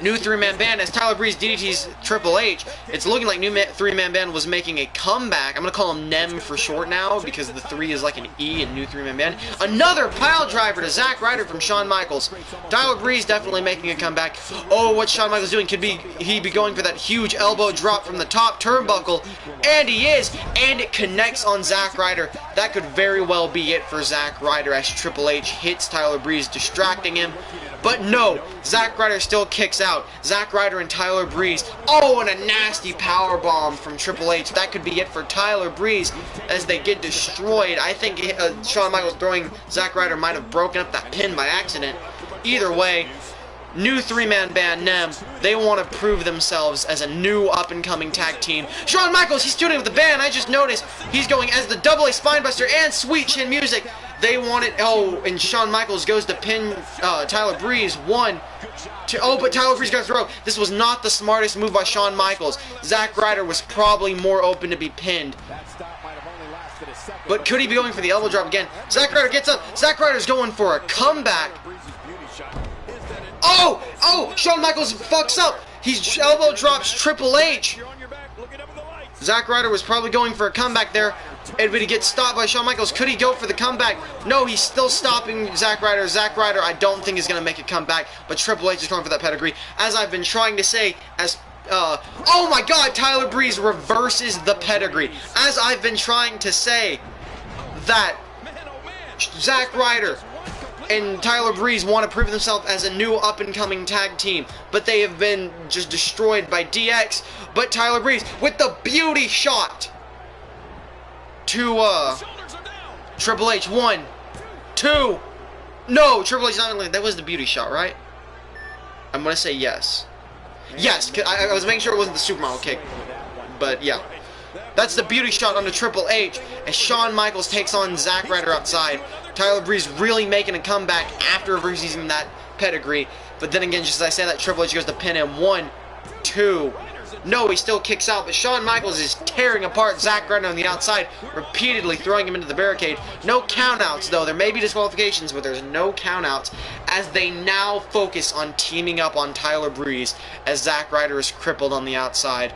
New three-man band as Tyler Breeze DDT's Triple H. It's looking like new three-man band was making a comeback. I'm going to call him NEM for short now because the 3 is like an E in new three-man band. Another pile driver to Zack Ryder from Shawn Michaels. Tyler Breeze definitely making a comeback. Oh, what's Shawn Michaels doing? Could he be going for that huge elbow drop from the top turnbuckle? And he is, and it connects on Zack Ryder. That could very well be it for Zack Ryder as Triple H hits Tyler Breeze, distracting him. But no, Zack Ryder still kicks out. Zack Ryder and Tyler Breeze. Oh, and a nasty powerbomb from Triple H. That could be it for Tyler Breeze as they get destroyed. I think Shawn Michaels throwing Zack Ryder might have broken up that pin by accident. Either way, new three-man band NEM, they want to prove themselves as a new up-and-coming tag team. Shawn Michaels, he's tuning with the band. I just noticed he's going as the AA Spinebuster and Sweet Chin Music. They want it. Oh, and Shawn Michaels goes to pin Tyler Breeze. 1, 2. Oh, but Tyler Breeze got thrown. This was not the smartest move by Shawn Michaels. Zack Ryder was probably more open to be pinned. But could he be going for the elbow drop again? Zack Ryder gets up. Zack Ryder's going for a comeback. Oh! Oh! Shawn Michaels fucks up. He elbow drops Triple H. Zack Ryder was probably going for a comeback there. But he gets stopped by Shawn Michaels. Could he go for the comeback? No, he's still stopping Zack Ryder. Zack Ryder, I don't think is going to make a comeback. But Triple H is going for that pedigree. As I've been trying to say, oh my God, Tyler Breeze reverses the pedigree. As I've been trying to say that Zack Ryder and Tyler Breeze want to prove themselves as a new up-and-coming tag team, but they have been just destroyed by DX. But Tyler Breeze with the beauty shot to Triple H. 1, 2. No, Triple H not. That was the beauty shot, right? I'm gonna say yes. Yes, cause I was making sure it wasn't the supermodel kick, but yeah. That's the beauty shot onto Triple H as Shawn Michaels takes on Zack Ryder outside. Tyler Breeze really making a comeback after reversing that pedigree. But then again, just as I said that, Triple H goes to pin him. 1, 2. No, he still kicks out, but Shawn Michaels is tearing apart Zack Ryder on the outside, repeatedly throwing him into the barricade. No countouts, though. There may be disqualifications, but there's no countouts as they now focus on teaming up on Tyler Breeze as Zack Ryder is crippled on the outside.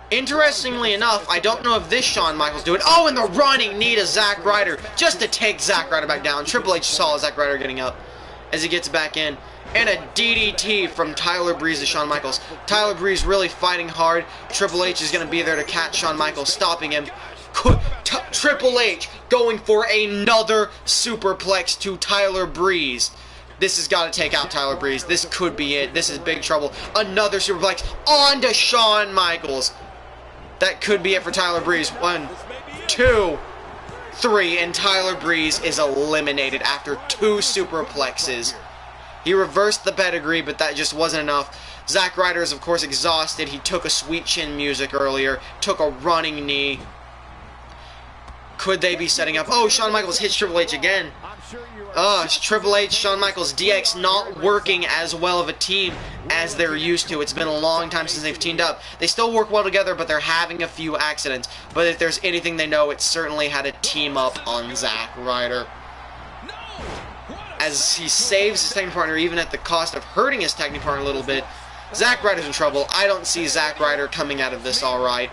Interestingly enough, I don't know if this Shawn Michaels do it. Oh, and the running knee to Zack Ryder just to take Zack Ryder back down. Triple H saw Zack Ryder getting up as he gets back in. And a DDT from Tyler Breeze to Shawn Michaels. Tyler Breeze really fighting hard. Triple H is going to be there to catch Shawn Michaels, stopping him. Triple H going for another superplex to Tyler Breeze. This has got to take out Tyler Breeze. This could be it. This is big trouble. Another superplex onto Shawn Michaels. That could be it for Tyler Breeze. 1, 2, 3, and Tyler Breeze is eliminated after 2 superplexes. He reversed the pedigree, but that just wasn't enough. Zack Ryder is, of course, exhausted. He took a sweet chin music earlier, took a running knee. Could they be setting up? Oh, Shawn Michaels hits Triple H again. Triple H, Shawn Michaels, DX not working as well of a team as they're used to. It's been a long time since they've teamed up. They still work well together, but they're having a few accidents. But if there's anything they know, it's certainly how to team up on Zack Ryder. As he saves his tag team partner, even at the cost of hurting his tag team partner a little bit, Zack Ryder's in trouble. I don't see Zack Ryder coming out of this all right.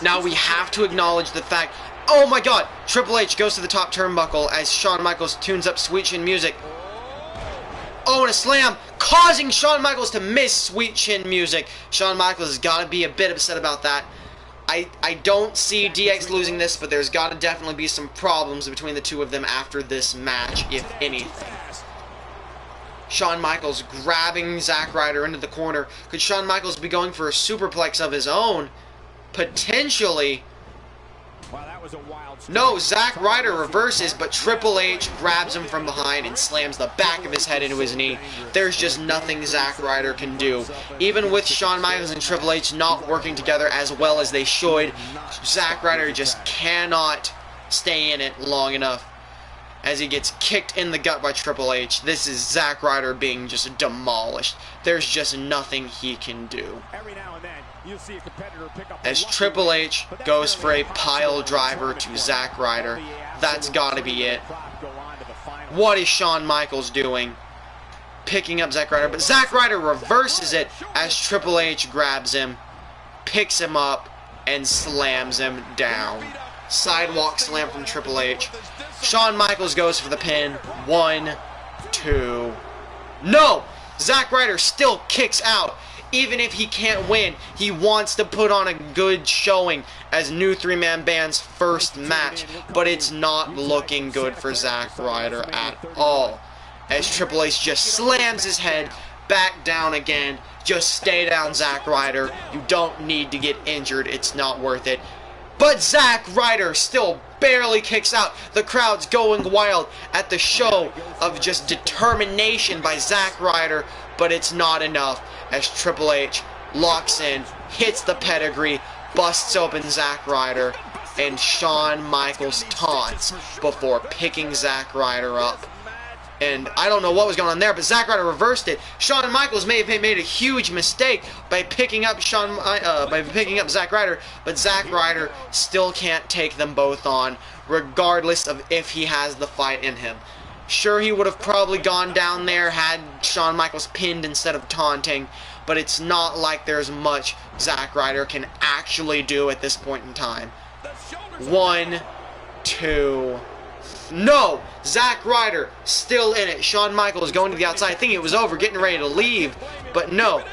Now we have to acknowledge the fact, oh my god, Triple H goes to the top turnbuckle as Shawn Michaels tunes up Sweet Chin music. Oh, and a slam, causing Shawn Michaels to miss Sweet Chin music. Shawn Michaels has got to be a bit upset about that. I don't see DX losing this, but there's got to definitely be some problems between the two of them after this match, if anything. Shawn Michaels grabbing Zack Ryder into the corner. Could Shawn Michaels be going for a superplex of his own? Potentially. Wow, that was a wild start. No, Zack Ryder reverses, but Triple H grabs him from behind and slams the back of his head into his knee. There's just nothing Zack Ryder can do. Even with Shawn Michaels and Triple H not working together as well as they should, Zack Ryder just cannot stay in it long enough as he gets kicked in the gut by Triple H. This is Zack Ryder being just demolished. There's just nothing he can do. Every now and then, you'll see a competitor pick up As Triple H goes for a pile driver to Zack Ryder. That's got to be it. What is Shawn Michaels doing? Picking up Zack Ryder, but Zack Ryder reverses it as Triple H grabs him, picks him up, and slams him down. Sidewalk slam from Triple H. Shawn Michaels goes for the pin. 1, 2. No! Zack Ryder still kicks out. Even if he can't win, he wants to put on a good showing as new 3-man band's first match. But it's not looking good for Zack Ryder at all. As Triple H just slams his head back down again. Just stay down, Zack Ryder. You don't need to get injured. It's not worth it. But Zack Ryder still barely kicks out. The crowd's going wild at the show of just determination by Zack Ryder, but it's not enough as Triple H locks in, hits the pedigree, busts open Zack Ryder, and Shawn Michaels taunts before picking Zack Ryder up. And I don't know what was going on there, but Zack Ryder reversed it. Shawn Michaels may have made a huge mistake by picking up Zack Ryder, but Zack Ryder still can't take them both on, regardless of if he has the fight in him. Sure, he would have probably gone down there had Shawn Michaels pinned instead of taunting, but it's not like there's much Zack Ryder can actually do at this point in time. 1, 2. No! Zack Ryder still in it. Shawn Michaels going to the outside, thinking it was over, getting ready to leave. But no.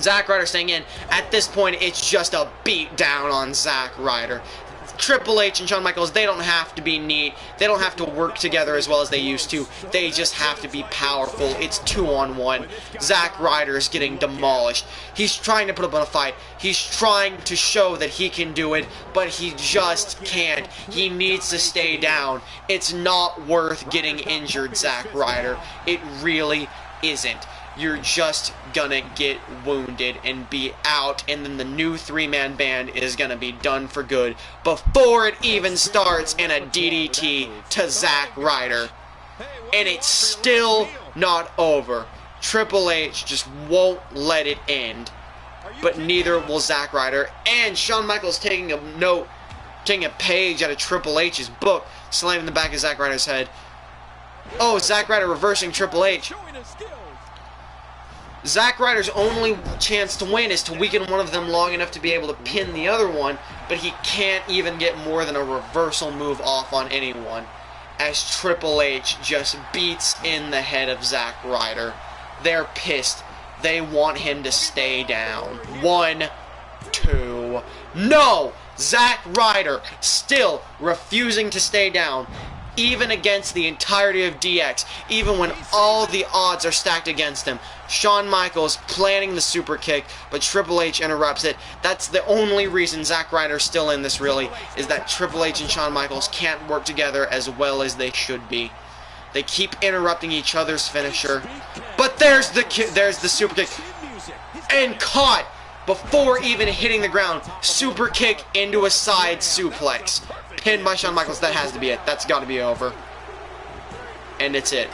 Zack Ryder staying in. At this point, it's just a beat down on Zack Ryder. Triple H and Shawn Michaels, they don't have to be neat. They don't have to work together as well as they used to. They just have to be powerful. It's 2-on-1. Zack Ryder is getting demolished. He's trying to put up a fight. He's trying to show that he can do it, but he just can't. He needs to stay down. It's not worth getting injured, Zack Ryder. It really isn't. You're just gonna get wounded and be out, and then the new 3-man band is gonna be done for good before it even starts in a DDT to Zack Ryder. And it's still not over. Triple H just won't let it end. But neither will Zack Ryder. And Shawn Michaels taking a page out of Triple H's book, slamming the back of Zack Ryder's head. Oh, Zack Ryder reversing Triple H. Zack Ryder's only chance to win is to weaken one of them long enough to be able to pin the other one, but he can't even get more than a reversal move off on anyone, as Triple H just beats in the head of Zack Ryder. They're pissed. They want him to stay down. 1, 2. No! Zack Ryder still refusing to stay down. even against the entirety of DX, even when all the odds are stacked against him. Shawn Michaels planning the super kick, but Triple H interrupts it. That's the only reason Zack Ryder's still in this, really, is that Triple H and Shawn Michaels can't work together as well as they should be. They keep interrupting each other's finisher. But there's the super kick. And caught before even hitting the ground. Super kick into a side suplex. Pinned by Shawn Michaels. That has to be it. That's got to be over. And it's it.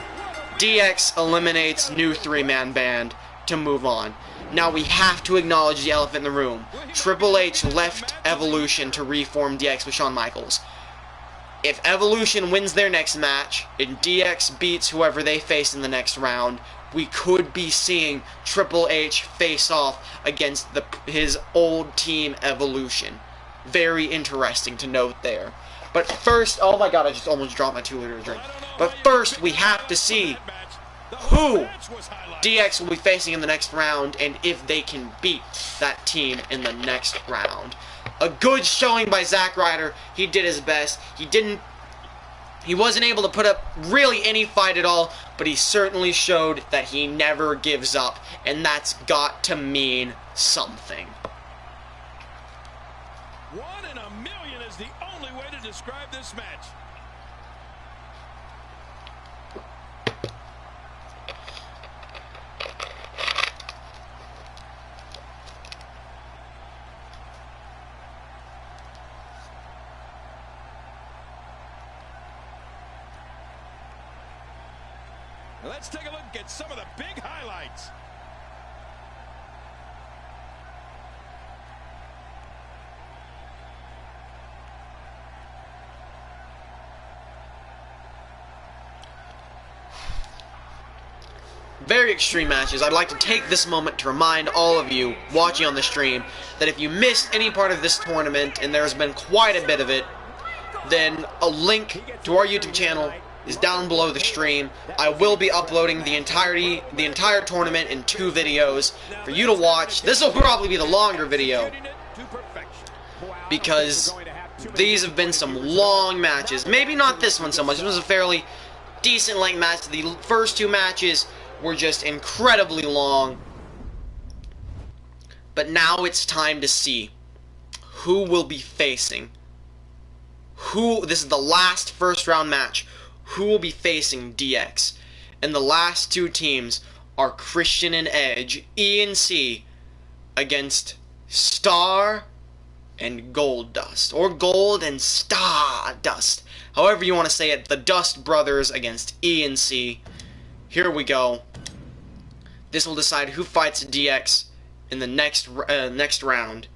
DX eliminates new three-man band to move on. Now we have to acknowledge the elephant in the room. Triple H left Evolution to reform DX with Shawn Michaels. If Evolution wins their next match, and DX beats whoever they face in the next round, we could be seeing Triple H face off against his old team Evolution. Very interesting to note there. But first, oh my god, I just almost dropped my 2-liter drink. But first, we have to see who DX will be facing in the next round, and if they can beat that team in the next round. A good showing by Zack Ryder. He did his best. He wasn't able to put up really any fight at all, but he certainly showed that he never gives up, and that's got to mean something. One in a million is the only way to describe this match. Let's take a look at some of the big highlights. Very extreme matches. I'd like to take this moment to remind all of you watching on the stream that if you missed any part of this tournament, and there's been quite a bit of it, then a link to our YouTube channel is down below the stream. I will be uploading the entire tournament in 2 videos for you to watch. This will probably be the longer video because these have been some long matches. Maybe not this one so much. This was a fairly decent length match. The first 2 matches were just incredibly long. But now it's time to see who will be facing. This is the last first round match. Who will be facing DX? And the last 2 teams are Christian and Edge, ENC, against Star and Goldust, or Gold and Stardust, however you want to say it. The Dust Brothers against ENC. Here we go. This will decide who fights DX in the next round,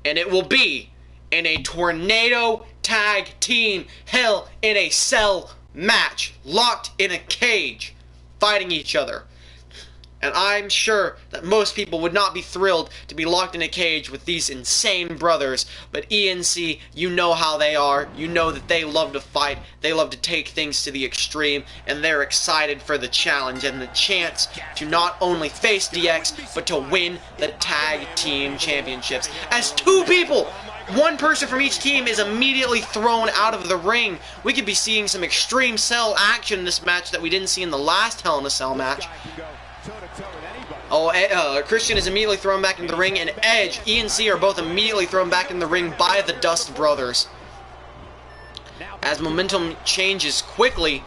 and it will be in a Tornado Tag Team Hell in a Cell match, locked in a cage, fighting each other. And I'm sure that most people would not be thrilled to be locked in a cage with these insane brothers, but ENC, you know how they are. You know that they love to fight, they love to take things to the extreme, and they're excited for the challenge and the chance to not only face DX, but to win the Tag Team Championships. As 2 people, 1 person from each team, is immediately thrown out of the ring. We could be seeing some extreme cell action in this match that we didn't see in the last Hell in a Cell match. Christian is immediately thrown back into the ring, and Edge, ENC are both immediately thrown back in the ring by the Dust Brothers. As momentum changes quickly,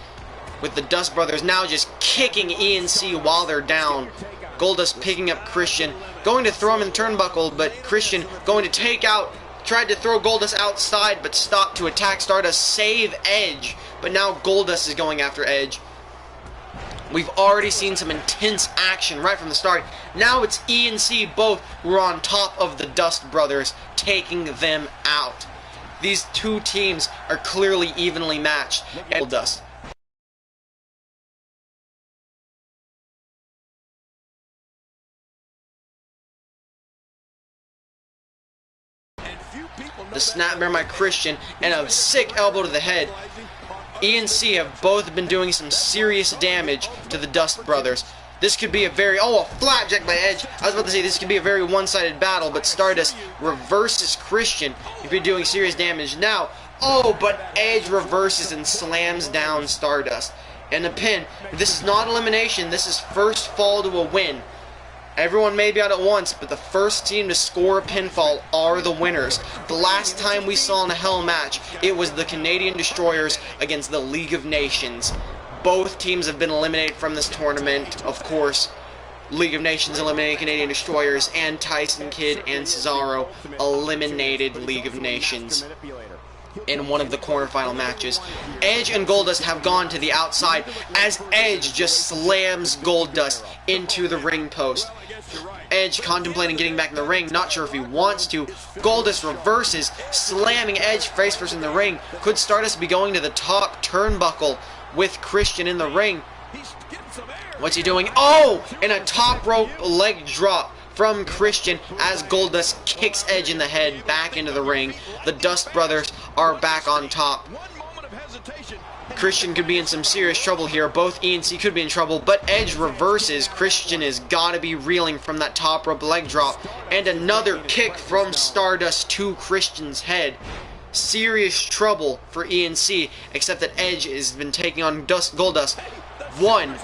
with the Dust Brothers now just kicking ENC while they're down. Goldust picking up Christian, going to throw him in the turnbuckle, but Christian going to take out, tried to throw Goldust outside, but stopped to attack Stardust, save Edge. But now Goldust is going after Edge. We've already seen some intense action right from the start. Now it's ENC both who are on top of the Dust Brothers, taking them out. These 2 teams are clearly evenly matched. Goldust. The snapmare by Christian and a sick elbow to the head. ENC have both been doing some serious damage to the Dust Brothers. This could be a a flapjack by Edge. I was about to say this could be a very one-sided battle, but Stardust reverses Christian. He's been doing serious damage. Now, Oh, but Edge reverses and slams down Stardust. And a pin. This is not elimination. This is first fall to a win. Everyone may be out at once, but the first team to score a pinfall are the winners. The last time we saw in a Hell match, it was the Canadian Destroyers against the League of Nations. Both teams have been eliminated from this tournament, of course. League of Nations eliminated Canadian Destroyers, and Tyson Kidd and Cesaro eliminated League of Nations in one of the quarterfinal matches. Edge and Goldust have gone to the outside as Edge just slams Goldust into the ring post. Edge contemplating getting back in the ring, not sure if he wants to. Goldust reverses, slamming Edge face first in the ring. Could Stardust be going to the top turnbuckle with Christian in the ring? What's he doing? Oh! And a top rope leg drop from Christian as Goldust kicks Edge in the head back into the ring. The Dust Brothers are back on top. Christian could be in some serious trouble here. Both E&C could be in trouble, but Edge reverses. Christian has got to be reeling from that top rope leg drop. And another kick from Stardust to Christian's head. Serious trouble for E&C, except that Edge has been taking on Goldust. 1,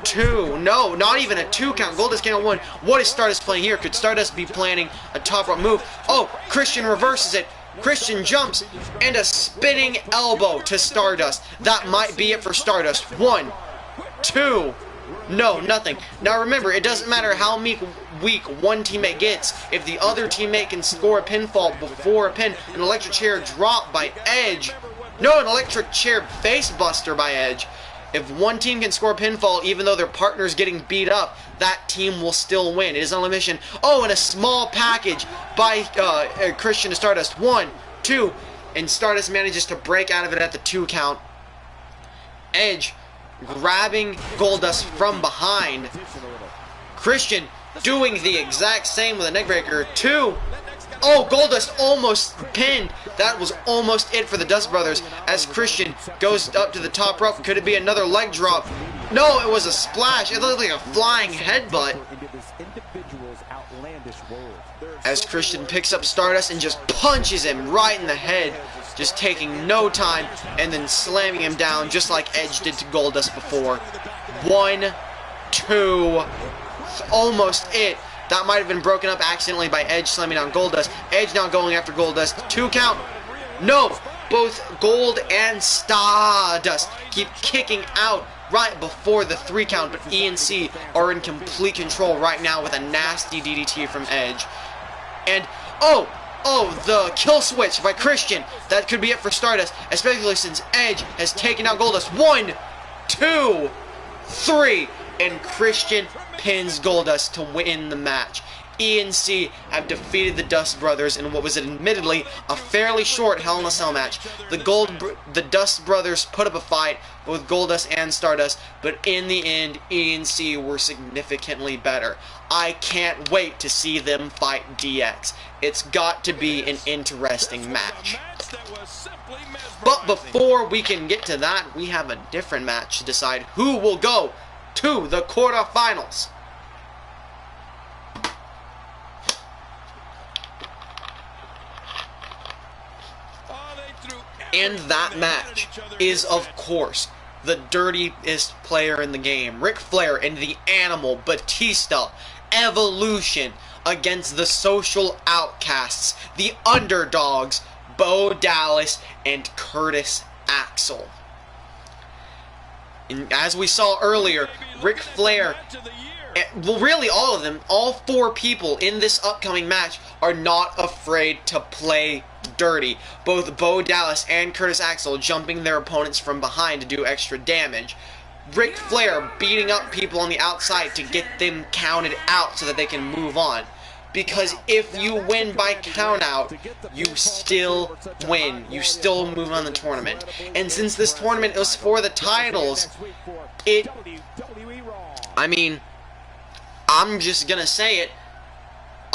2, no, not even a 2 count. Goldust came on 1. What is Stardust playing here? Could Stardust be planning a top rope move? Oh, Christian reverses it. Christian jumps, and a spinning elbow to Stardust. That might be it for Stardust. 1, 2, no, nothing. Now remember, it doesn't matter how weak one teammate gets. If the other teammate can score a pinfall before a pin, an electric chair drop by Edge. No, an electric chair face buster by Edge. If one team can score a pinfall, even though their partner's getting beat up, that team will still win. It is an elimination. Oh, and a small package by Christian to Stardust. 1, 2, and Stardust manages to break out of it at the 2 count. Edge grabbing Goldust from behind. Christian doing the exact same with a neckbreaker. 2. Oh, Goldust almost pinned. That was almost it for the Dust Brothers as Christian goes up to the top rope. Could it be another leg drop? No, it was a splash. It looked like a flying headbutt. As Christian picks up Stardust and just punches him right in the head. Just taking no time and then slamming him down just like Edge did to Goldust before. 1, 2, almost it. That might have been broken up accidentally by Edge slamming down Goldust. Edge now going after Goldust. 2 count. No! Both Gold and Stardust keep kicking out right before the 3 count, but E&C are in complete control right now with a nasty DDT from Edge. And, oh, the kill switch by Christian. That could be it for Stardust, especially since Edge has taken out Goldust. 1, 2, 3, and Christian pins Goldust to win the match. E&C have defeated the Dust Brothers in what was admittedly a fairly short Hell in a Cell match. The Dust Brothers put up a fight with Goldust and Stardust, but in the end, E&C were significantly better. I can't wait to see them fight DX. It's got to be an interesting match. But before we can get to that, we have a different match to decide who will go to the quarterfinals. And that match is, of course, the dirtiest player in the game, Ric Flair and the Animal Batista Evolution against the Social Outcasts, the Underdogs, Bo Dallas and Curtis Axel. And as we saw earlier, Ric Flair, well, really all of them, all 4 people in this upcoming match are not afraid to play dirty. Both Bo Dallas and Curtis Axel jumping their opponents from behind to do extra damage. Ric Flair beating up people on the outside to get them counted out so that they can move on. Because if you win by countout, you still win. You still move on the tournament. And since this tournament is for the titles, I'm just gonna say it,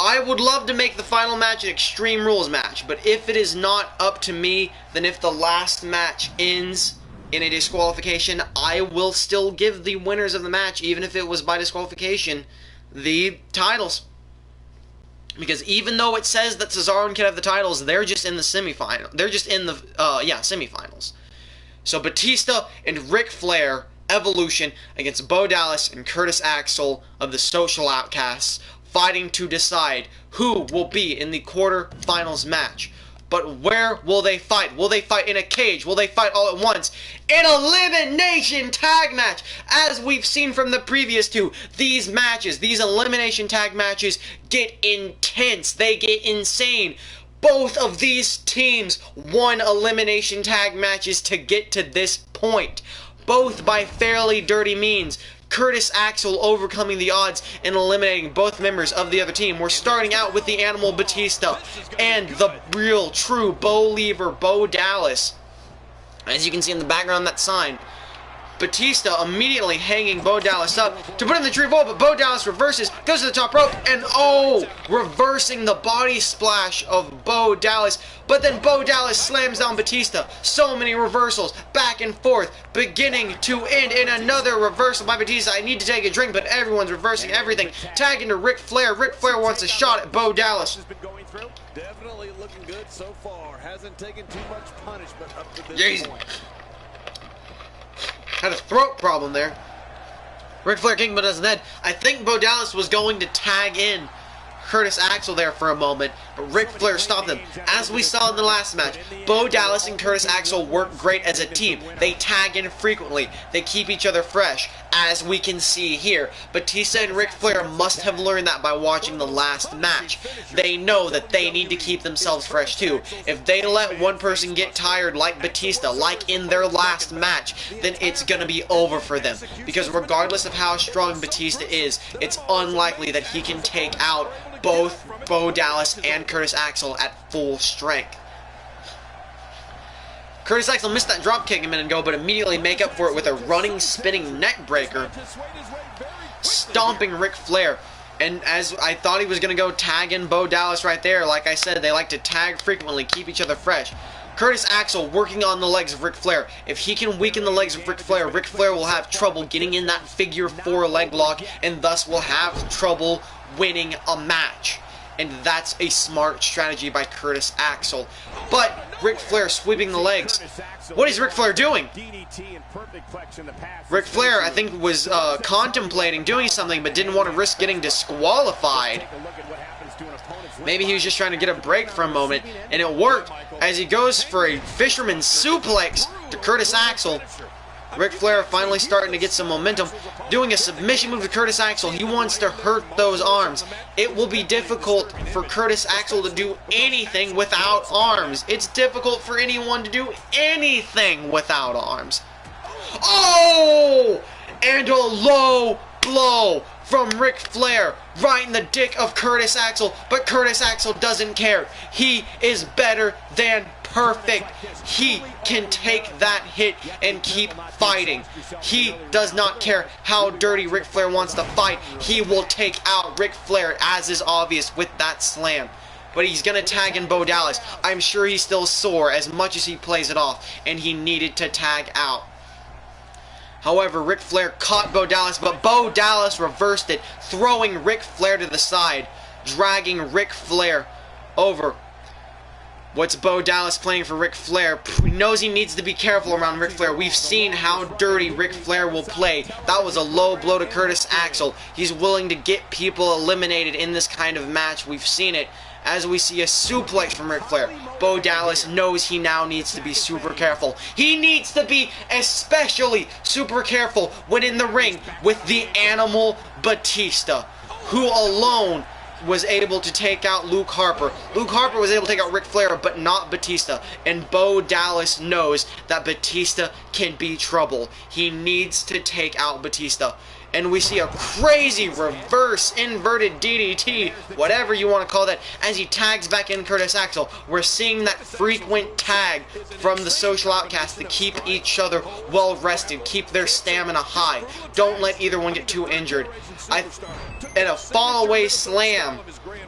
I would love to make the final match an Extreme Rules match, but if it is not up to me, then if the last match ends in a disqualification, I will still give the winners of the match, even if it was by disqualification, the titles. Because even though it says that Cesaro and Kidd have the titles, they're just in the semifinal. They're just in the semifinals. So Batista and Ric Flair, Evolution, against Bo Dallas and Curtis Axel of the Social Outcasts, fighting to decide who will be in the quarterfinals match. But where will they fight? Will they fight in a cage? Will they fight all at once? An elimination tag match! As we've seen from the previous two, these matches, these elimination tag matches, get intense. They get insane. Both of these teams won elimination tag matches to get to this point. Both by fairly dirty means. Curtis Axel overcoming the odds and eliminating both members of the other team. We're starting out with the Animal Batista and the real, true Bo-Leaver Bo Dallas. As you can see in the background, that sign. Batista immediately hanging Bo Dallas up to put in the tree roll, but Bo Dallas reverses, goes to the top rope, and reversing the body splash of Bo Dallas. But then Bo Dallas slams down Batista. So many reversals, back and forth, beginning to end in another reversal by Batista. I need to take a drink, but everyone's reversing everything. Tagging to Ric Flair. Ric Flair wants a shot at Bo Dallas. Definitely looking good so far. Hasn't taken too much punishment up to this point. Had a throat problem there. Ric Flair kicking Bo Dallas in the head. I think Bo Dallas was going to tag in Curtis Axel there for a moment, but Ric Flair stopped them. As we saw in the last match, Bo Dallas and Curtis Axel work great as a team. They tag in frequently. They keep each other fresh, as we can see here. Batista and Ric Flair must have learned that by watching the last match. They know that they need to keep themselves fresh too. If they let one person get tired like Batista, like in their last match, then it's going to be over for them. Because regardless of how strong Batista is, it's unlikely that he can take out both Bo Dallas and Curtis Axel at full strength. Curtis Axel missed that drop kick a minute ago, but immediately make up for it with a running, spinning neck breaker, stomping Ric Flair. And as I thought he was going to go tag in Bo Dallas right there, like I said, they like to tag frequently, keep each other fresh. Curtis Axel working on the legs of Ric Flair. If he can weaken the legs of Ric Flair will have trouble getting in that figure 4 leg lock, and thus will have trouble winning a match. And that's a smart strategy by Curtis Axel. But Ric Flair sweeping the legs. What is Ric Flair doing? Ric Flair, I think, was contemplating doing something, but didn't want to risk getting disqualified. Maybe he was just trying to get a break for a moment, and it worked as he goes for a fisherman suplex to Curtis Axel. Ric Flair finally starting to get some momentum, doing a submission move to Curtis Axel. He wants to hurt those arms. It will be difficult for Curtis Axel to do anything without arms. It's difficult for anyone to do anything without arms. Oh! And a low blow from Ric Flair right in the dick of Curtis Axel, but Curtis Axel doesn't care. He is better than perfect. He can take that hit and keep fighting. He does not care how dirty Ric Flair wants to fight. He will take out Ric Flair, as is obvious with that slam. But he's going to tag in Bo Dallas. I'm sure he's still sore as much as he plays it off, and he needed to tag out. However, Ric Flair caught Bo Dallas, but Bo Dallas reversed it, throwing Ric Flair to the side, dragging Ric Flair over. What's Bo Dallas playing for Ric Flair? He knows he needs to be careful around Ric Flair. We've seen how dirty Ric Flair will play. That was a low blow to Curtis Axel. He's willing to get people eliminated in this kind of match. We've seen it. As we see a suplex from Ric Flair, Bo Dallas knows he now needs to be super careful. He needs to be especially super careful when in the ring with the Animal Batista, who alone was able to take out Luke Harper. Luke Harper was able to take out Ric Flair, but not Batista. And Bo Dallas knows that Batista can be trouble. He needs to take out Batista. And we see a crazy reverse inverted DDT, whatever you want to call that, as he tags back in Curtis Axel. We're seeing that frequent tag from the Social Outcasts to keep each other well rested, keep their stamina high. Don't let either one get too injured. And a fall away slam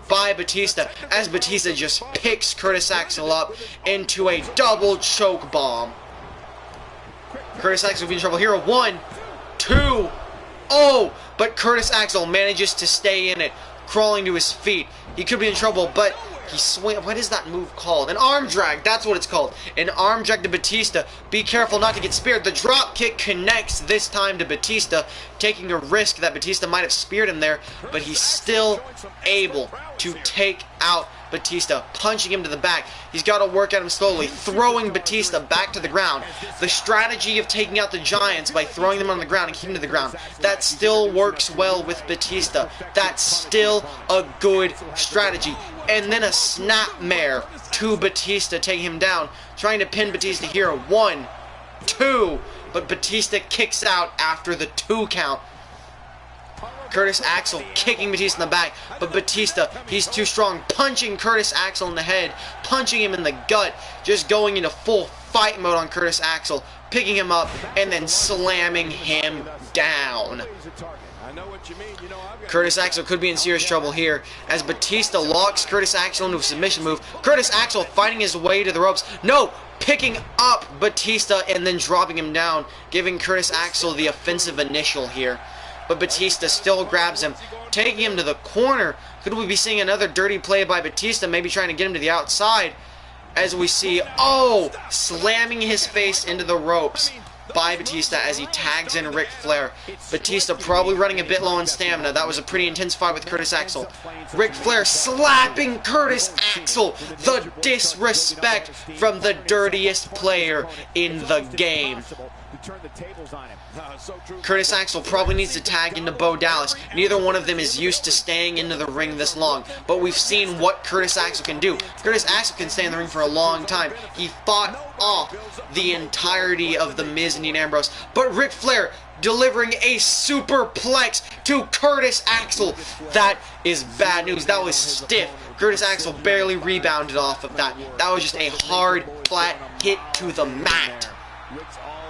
by Batista as Batista just picks Curtis Axel up into a double choke bomb. Curtis Axel will be in trouble here. 1, 2. Oh, but Curtis Axel manages to stay in it. crawling to his feet. He could be in trouble, but he what is that move called? An arm drag, that's what it's called. An arm drag to Batista. Be careful not to get speared. The drop kick connects this time to Batista, taking a risk that Batista might have speared him there, but he's still able to take out Batista, punching him to the back. He's got to work at him slowly, throwing Batista back to the ground. The strategy of taking out the Giants by throwing them on the ground and keeping them to the ground, that still works well with Batista. That's still a good strategy. And then a snapmare to Batista, taking him down, trying to pin Batista here. 1, 2, but Batista kicks out after the 2 count. Curtis Axel kicking Batista in the back, but Batista, he's too strong, punching Curtis Axel in the head, punching him in the gut, just going into full fight mode on Curtis Axel, picking him up, and then slamming him down. Curtis Axel could be in serious trouble here as Batista locks Curtis Axel into a submission move. Curtis Axel fighting his way to the ropes. No! Picking up Batista and then dropping him down, giving Curtis Axel the offensive initial here. But Batista still grabs him, taking him to the corner. Could we be seeing another dirty play by Batista, maybe trying to get him to the outside? As we see, slamming his face into the ropes by Batista as he tags in Ric Flair. Batista probably running a bit low on stamina. That was a pretty intense fight with Curtis Axel. Ric Flair slapping Curtis Axel. The disrespect from the dirtiest player in the game. Curtis Axel probably needs to tag into Bo Dallas. Neither one of them is used to staying into the ring this long, but we've seen what Curtis Axel can do. Curtis Axel can stay in the ring for a long time. He fought off the entirety of The Miz and Dean Ambrose, but Ric Flair delivering a superplex to Curtis Axel. That is bad news. That was stiff. Curtis Axel barely rebounded off of that. That was just a hard, flat hit to the mat.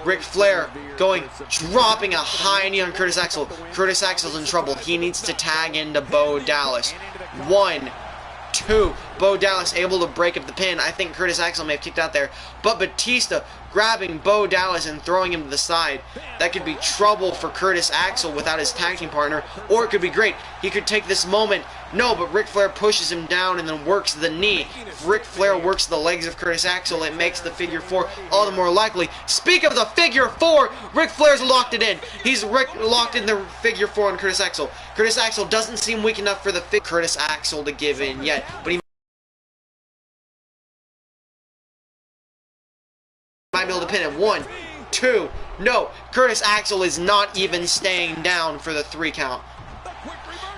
Ric Flair dropping a high knee on Curtis Axel. Curtis Axel's in trouble. He needs to tag into Bo Dallas. 1, 2. Bo Dallas able to break up the pin. I think Curtis Axel may have kicked out there. But Batista grabbing Bo Dallas and throwing him to the side. That could be trouble for Curtis Axel without his tag team partner. Or it could be great. He could take this moment. No, but Ric Flair pushes him down and then works the knee. If Ric Flair works the legs of Curtis Axel, it makes the figure 4 all the more likely. Speak of the figure 4, Ric Flair's locked it in. He's locked in the figure 4 on Curtis Axel. Curtis Axel doesn't seem weak enough for the Curtis Axel to give in yet, but he might be able to pin it. 1, 2, no. Curtis Axel is not even staying down for the 3 count.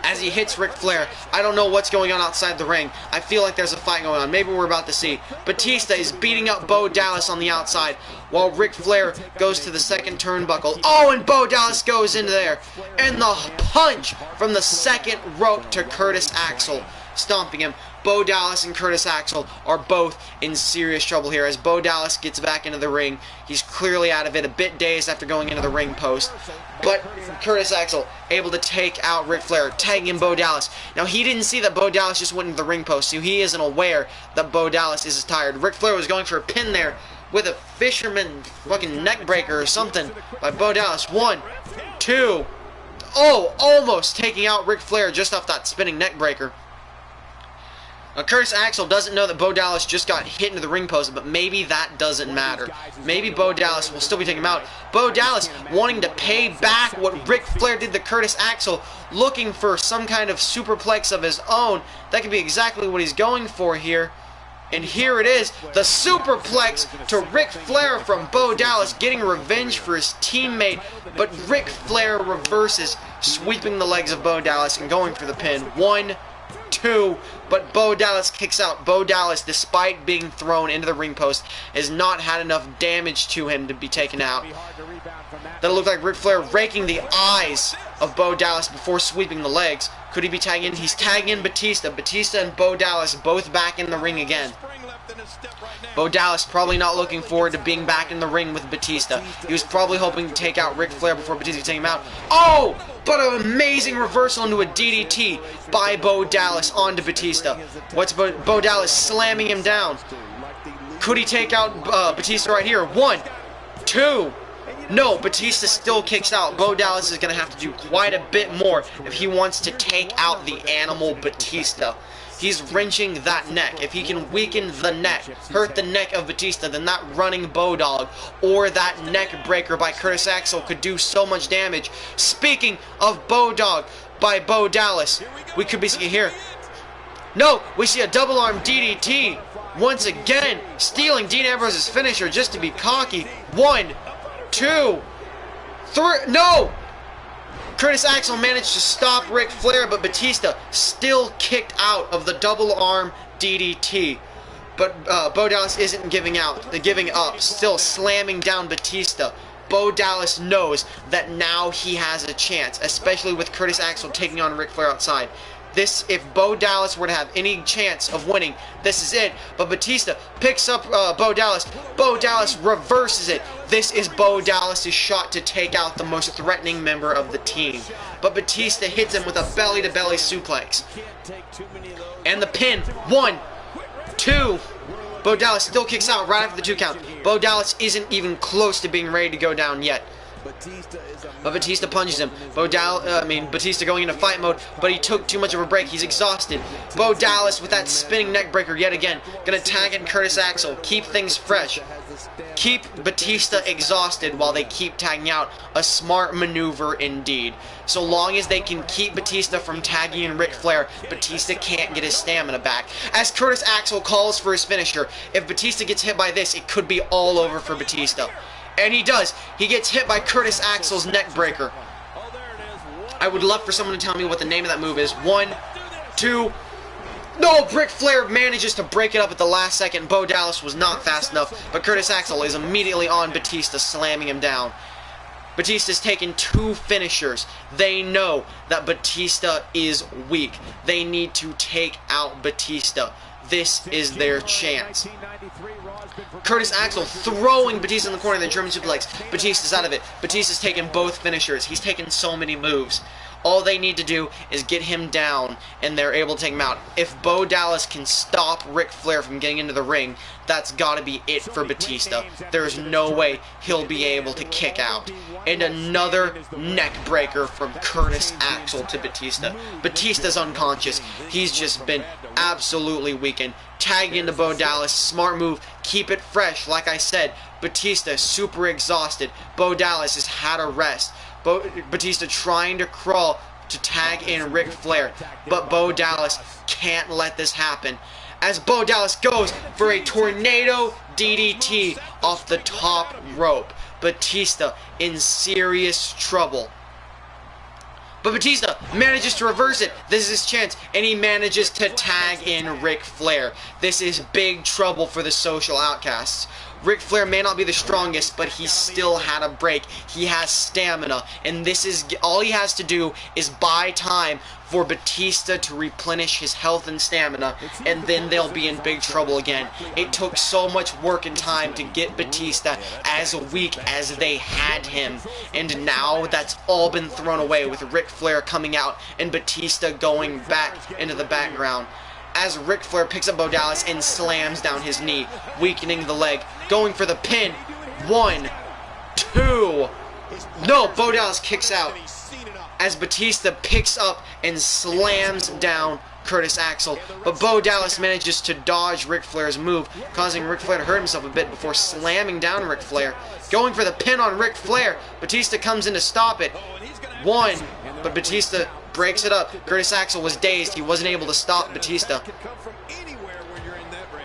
As he hits Ric Flair, I don't know what's going on outside the ring. I feel like there's a fight going on. Maybe we're about to see. Batista is beating up Bo Dallas on the outside while Ric Flair goes to the second turnbuckle. And Bo Dallas goes into there. And the punch from the second rope to Curtis Axel, stomping him. Bo Dallas and Curtis Axel are both in serious trouble here as Bo Dallas gets back into the ring. He's clearly out of it, a bit dazed after going into the ring post. But Curtis Axel able to take out Ric Flair, tagging in Bo Dallas. Now, he didn't see that Bo Dallas just went into the ring post, so he isn't aware that Bo Dallas is tired. Ric Flair was going for a pin there with a fisherman fucking neck breaker or something by Bo Dallas. 1, 2. Almost taking out Ric Flair just off that spinning neck breaker. Curtis Axel doesn't know that Bo Dallas just got hit into the ring post, but maybe that doesn't matter. Maybe Bo Dallas will still be taking him out. Bo Dallas wanting to pay back what Ric Flair did to Curtis Axel, looking for some kind of superplex of his own. That could be exactly what he's going for here. And here it is, the superplex to Ric Flair from Bo Dallas, getting revenge for his teammate. But Ric Flair reverses, sweeping the legs of Bo Dallas and going for the pin. 1, 2, but Bo Dallas kicks out. Bo Dallas, despite being thrown into the ring post, has not had enough damage to him to be taken out. That'll look like Ric Flair raking the eyes of Bo Dallas before sweeping the legs. Could he be tagging in? He's tagging in Batista. Batista and Bo Dallas both back in the ring again. Bo Dallas probably not looking forward to being back in the ring with Batista. He was probably hoping to take out Ric Flair before Batista could take him out. But an amazing reversal into a DDT by Bo Dallas onto Batista. What's Bo Dallas slamming him down? Could he take out Batista right here? 1, 2. No, Batista still kicks out. Bo Dallas is going to have to do quite a bit more if he wants to take out the animal Batista. He's wrenching that neck. If he can weaken the neck, hurt the neck of Batista, then that running Bodog or that neck breaker by Curtis Axel could do so much damage. Speaking of Bodog by Bo Dallas, we could be seeing here. No, we see a double arm DDT. Once again, stealing Dean Ambrose's finisher just to be cocky. 1, 2, 3. No! Curtis Axel managed to stop Ric Flair, but Batista still kicked out of the double arm DDT. But Bo Dallas isn't giving up, still slamming down Batista. Bo Dallas knows that now he has a chance, especially with Curtis Axel taking on Ric Flair outside. If Bo Dallas were to have any chance of winning, this is it. But Batista picks up Bo Dallas. Bo Dallas reverses it. This is Bo Dallas' shot to take out the most threatening member of the team. But Batista hits him with a belly-to-belly suplex. And the pin. 1, 2. Bo Dallas still kicks out right after the 2 count. Bo Dallas isn't even close to being ready to go down yet. But Batista punches him. Batista going into fight mode, but he took too much of a break. He's exhausted. Bo Dallas with that spinning neck breaker yet again. Gonna tag in Curtis Axel. Keep things fresh. Keep Batista exhausted while they keep tagging out. A smart maneuver indeed. So long as they can keep Batista from tagging in Ric Flair, Batista can't get his stamina back. As Curtis Axel calls for his finisher, if Batista gets hit by this, it could be all over for Batista. And he does. He gets hit by Curtis Axel's neck breaker. I would love for someone to tell me what the name of that move is. 1, 2. No, Ric Flair manages to break it up at the last second. Bo Dallas was not fast enough, but Curtis Axel is immediately on Batista, slamming him down. Batista's taken 2 finishers. They know that Batista is weak. They need to take out Batista. This is their chance. Curtis Axel throwing Batista in the corner, then German suplex. Batista's out of it. Batista's taken both finishers. He's taken so many moves. All they need to do is get him down, and they're able to take him out. If Bo Dallas can stop Ric Flair from getting into the ring, that's got to be it for Batista. There's no way he'll be able to kick out. And another neck breaker from Curtis Axel to Batista. Batista's unconscious. He's just been absolutely weakened. Tag into Bo Dallas. Smart move. Keep it fresh. Like I said, Batista super exhausted. Bo Dallas has had a rest. Batista trying to crawl to tag in Ric Flair, but Bo Dallas can't let this happen. As Bo Dallas goes for a tornado DDT off the top rope. Batista in serious trouble. But Batista manages to reverse it. This is his chance, and he manages to tag in Ric Flair. This is big trouble for the Social Outcasts. Ric Flair may not be the strongest, but he still had a break. He has stamina, and this is all he has to do is buy time for Batista to replenish his health and stamina, and then they'll be in big trouble again. It took so much work and time to get Batista as weak as they had him, and now that's all been thrown away with Ric Flair coming out and Batista going back into the background. As Ric Flair picks up Bo Dallas and slams down his knee, weakening the leg, going for the pin. 1, 2. No, Bo Dallas kicks out as Batista picks up and slams down Curtis Axel, but Bo Dallas manages to dodge Ric Flair's move, causing Ric Flair to hurt himself a bit before slamming down Ric Flair. Going for the pin on Ric Flair, Batista comes in to stop it. 1, but Batista breaks it up. Curtis Axel was dazed. He wasn't able to stop Batista.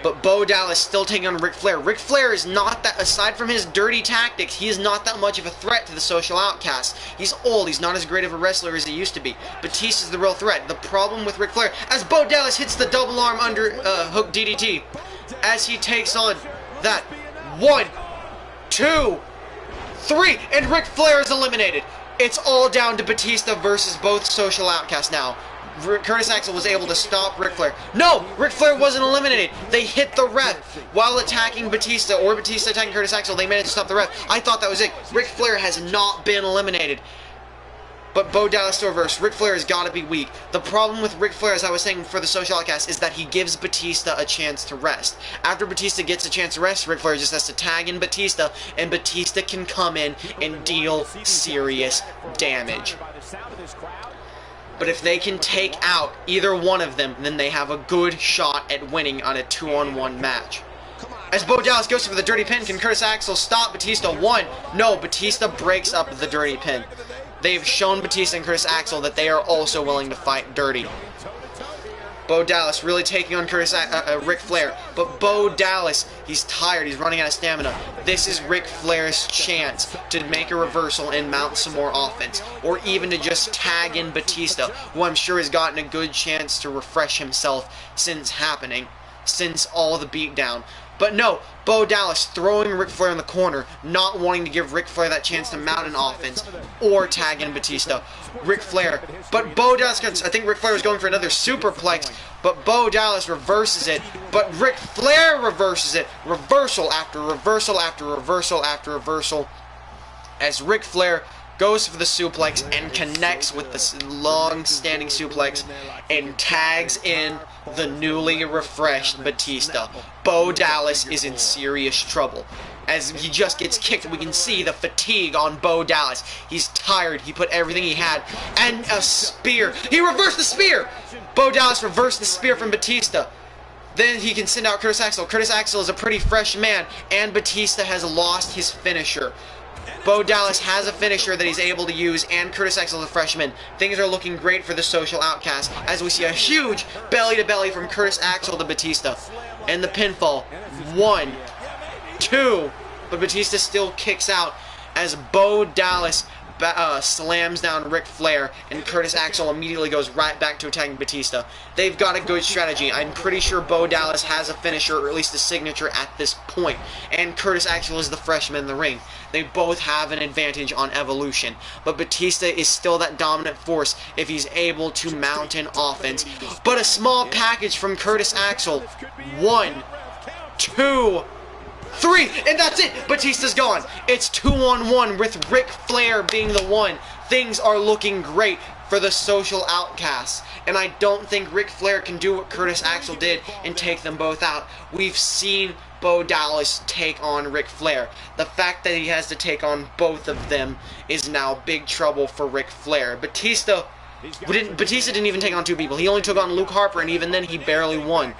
But Bo Dallas still taking on Ric Flair. Ric Flair is not that, aside from his dirty tactics, he is not that much of a threat to the Social Outcasts. He's old. He's not as great of a wrestler as he used to be. Batista's the real threat. The problem with Ric Flair, as Bo Dallas hits the double arm under hook DDT, as he takes on that 1, 2, 3, and Ric Flair is eliminated. It's all down to Batista versus both Social Outcasts now. Curtis Axel was able to stop Ric Flair. No! Ric Flair wasn't eliminated. They hit the ref while attacking Batista, or Batista attacking Curtis Axel. They managed to stop the ref. I thought that was it. Ric Flair has not been eliminated. but Bo Dallas to reverse. Ric Flair has got to be weak. The problem with Ric Flair, as I was saying for the social outcast, is that he gives Batista a chance to rest. After Batista gets a chance to rest, Ric Flair just has to tag in Batista, and Batista can come in and deal serious damage. But if they can take out either one of them, then they have a good shot at winning on a 2-on-1 match. As Bo Dallas goes for the dirty pin, can Curtis Axel stop Batista? One. No, Batista breaks up the dirty pin. They've shown Batista and Curtis Axel that they are also willing to fight dirty. Bo Dallas really taking on Ric Flair. But Bo Dallas, he's tired. He's running out of stamina. This is Ric Flair's chance to make a reversal and mount some more offense. Or even to just tag in Batista, who I'm sure has gotten a good chance to refresh himself since all the beatdown. But no, Bo Dallas throwing Ric Flair in the corner, not wanting to give Ric Flair that chance to mount an offense or tag in Batista. Ric Flair, but Bo Dallas, I think Ric Flair was going for another superplex, but Bo Dallas reverses it, but Ric Flair reverses it. Reversal after reversal after reversal after reversal, as Ric Flair goes for the suplex and connects with the long-standing suplex and tags in the newly refreshed Batista. Bo Dallas is in serious trouble. As he just gets kicked, we can see the fatigue on Bo Dallas. He's tired. He put everything he had. And a spear. He reversed the spear! Bo Dallas reversed the spear from Batista. Then he can send out Curtis Axel. Curtis Axel is a pretty fresh man, and Batista has lost his finisher. Bo Dallas has a finisher that he's able to use, and Curtis Axel is a freshman. Things are looking great for the social outcast, as we see a huge belly-to-belly from Curtis Axel to Batista. And the pinfall. 1, 2, but Batista still kicks out as Bo Dallas slams down Ric Flair, and Curtis Axel immediately goes right back to attacking Batista. They've got a good strategy. I'm pretty sure Bo Dallas has a finisher, or at least a signature at this point, and Curtis Axel is the freshman in the ring. They both have an advantage on Evolution, but Batista is still that dominant force if he's able to mount an offense. But a small package from Curtis Axel. 1, 2, 3, and that's it. Batista's gone. It's 2-on-1 with Ric Flair being the one. Things are looking great for the social outcasts, and I don't think Ric Flair can do what Curtis Axel did and take them both out. We've seen Bo Dallas take on Ric Flair. The fact that he has to take on both of them is now big trouble for Ric Flair. Batista didn't even take on two people. He only took on Luke Harper, and even then he barely won.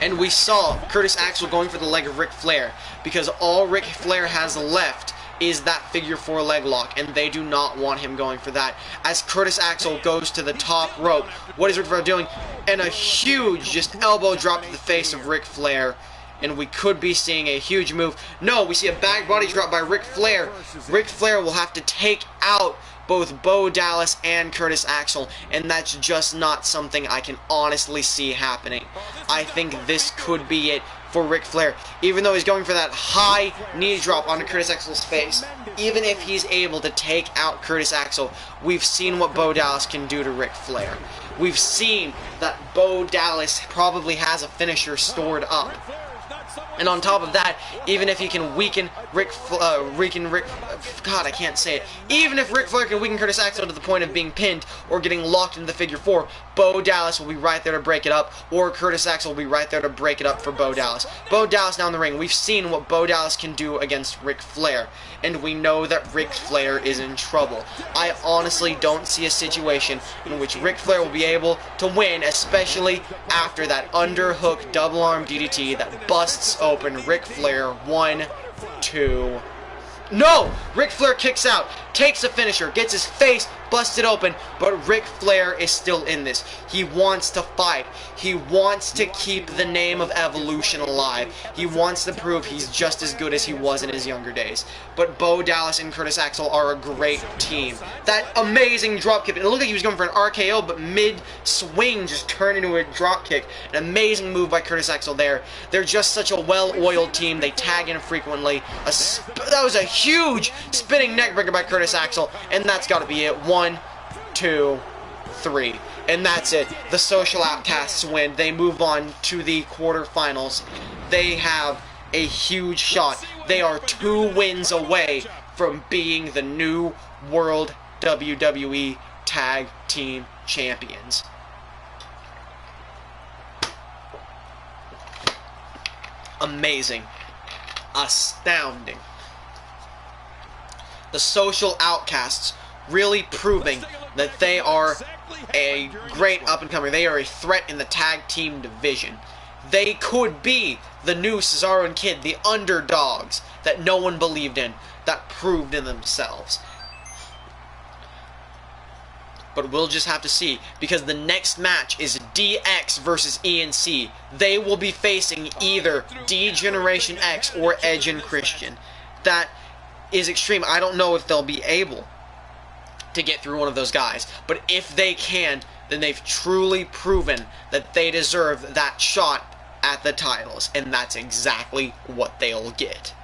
And we saw Curtis Axel going for the leg of Ric Flair, because all Ric Flair has left is that figure 4 leg lock, and they do not want him going for that. As Curtis Axel goes to the top rope, what is Ric Flair doing? And a huge just elbow drop to the face of Ric Flair, and we could be seeing a huge move. No, we see a back body drop by Ric Flair. Ric Flair will have to take out both Bo Dallas and Curtis Axel, and that's just not something I can honestly see happening. I think this could be it for Ric Flair. Even though he's going for that high knee drop onto Curtis Axel's face, even if he's able to take out Curtis Axel, we've seen what Bo Dallas can do to Ric Flair. We've seen that Bo Dallas probably has a finisher stored up. And on top of that, even if he can weaken even if Ric Flair can weaken Curtis Axel to the point of being pinned or getting locked into the figure 4, Bo Dallas will be right there to break it up, or Curtis Axel will be right there to break it up for Bo Dallas. Bo Dallas down the ring, we've seen what Bo Dallas can do against Ric Flair, and we know that Ric Flair is in trouble. I honestly don't see a situation in which Ric Flair will be able to win, especially after that underhook double arm DDT that busts open Ric Flair. 1, 2. No! Ric Flair kicks out, takes a finisher, gets his face busted open, but Ric Flair is still in this. He wants to fight. He wants to keep the name of Evolution alive. He wants to prove he's just as good as he was in his younger days. But Bo Dallas and Curtis Axel are a great team. That amazing dropkick, it looked like he was going for an RKO, but mid-swing just turned into a dropkick. An amazing move by Curtis Axel there. They're just such a well-oiled team. They tag in frequently. That was a huge spinning neckbreaker by Curtis Axel, and that's got to be it. 1, 2, 3. And that's it. The Social Outcasts win. They move on to the quarterfinals. They have a huge shot. They are 2 wins away from being the new World WWE Tag Team Champions. Amazing. Astounding. The Social Outcasts really proving that they are a great up-and-comer. They are a threat in the tag team division. They could be the new Cesaro and Kid, the underdogs that no one believed in, that proved in themselves. But we'll just have to see, because the next match is DX versus ENC. They will be facing either D-Generation X or Edge and Christian. That is extreme. I don't know if they'll be able to get through one of those guys. But if they can, then they've truly proven that they deserve that shot at the titles. And that's exactly what they'll get.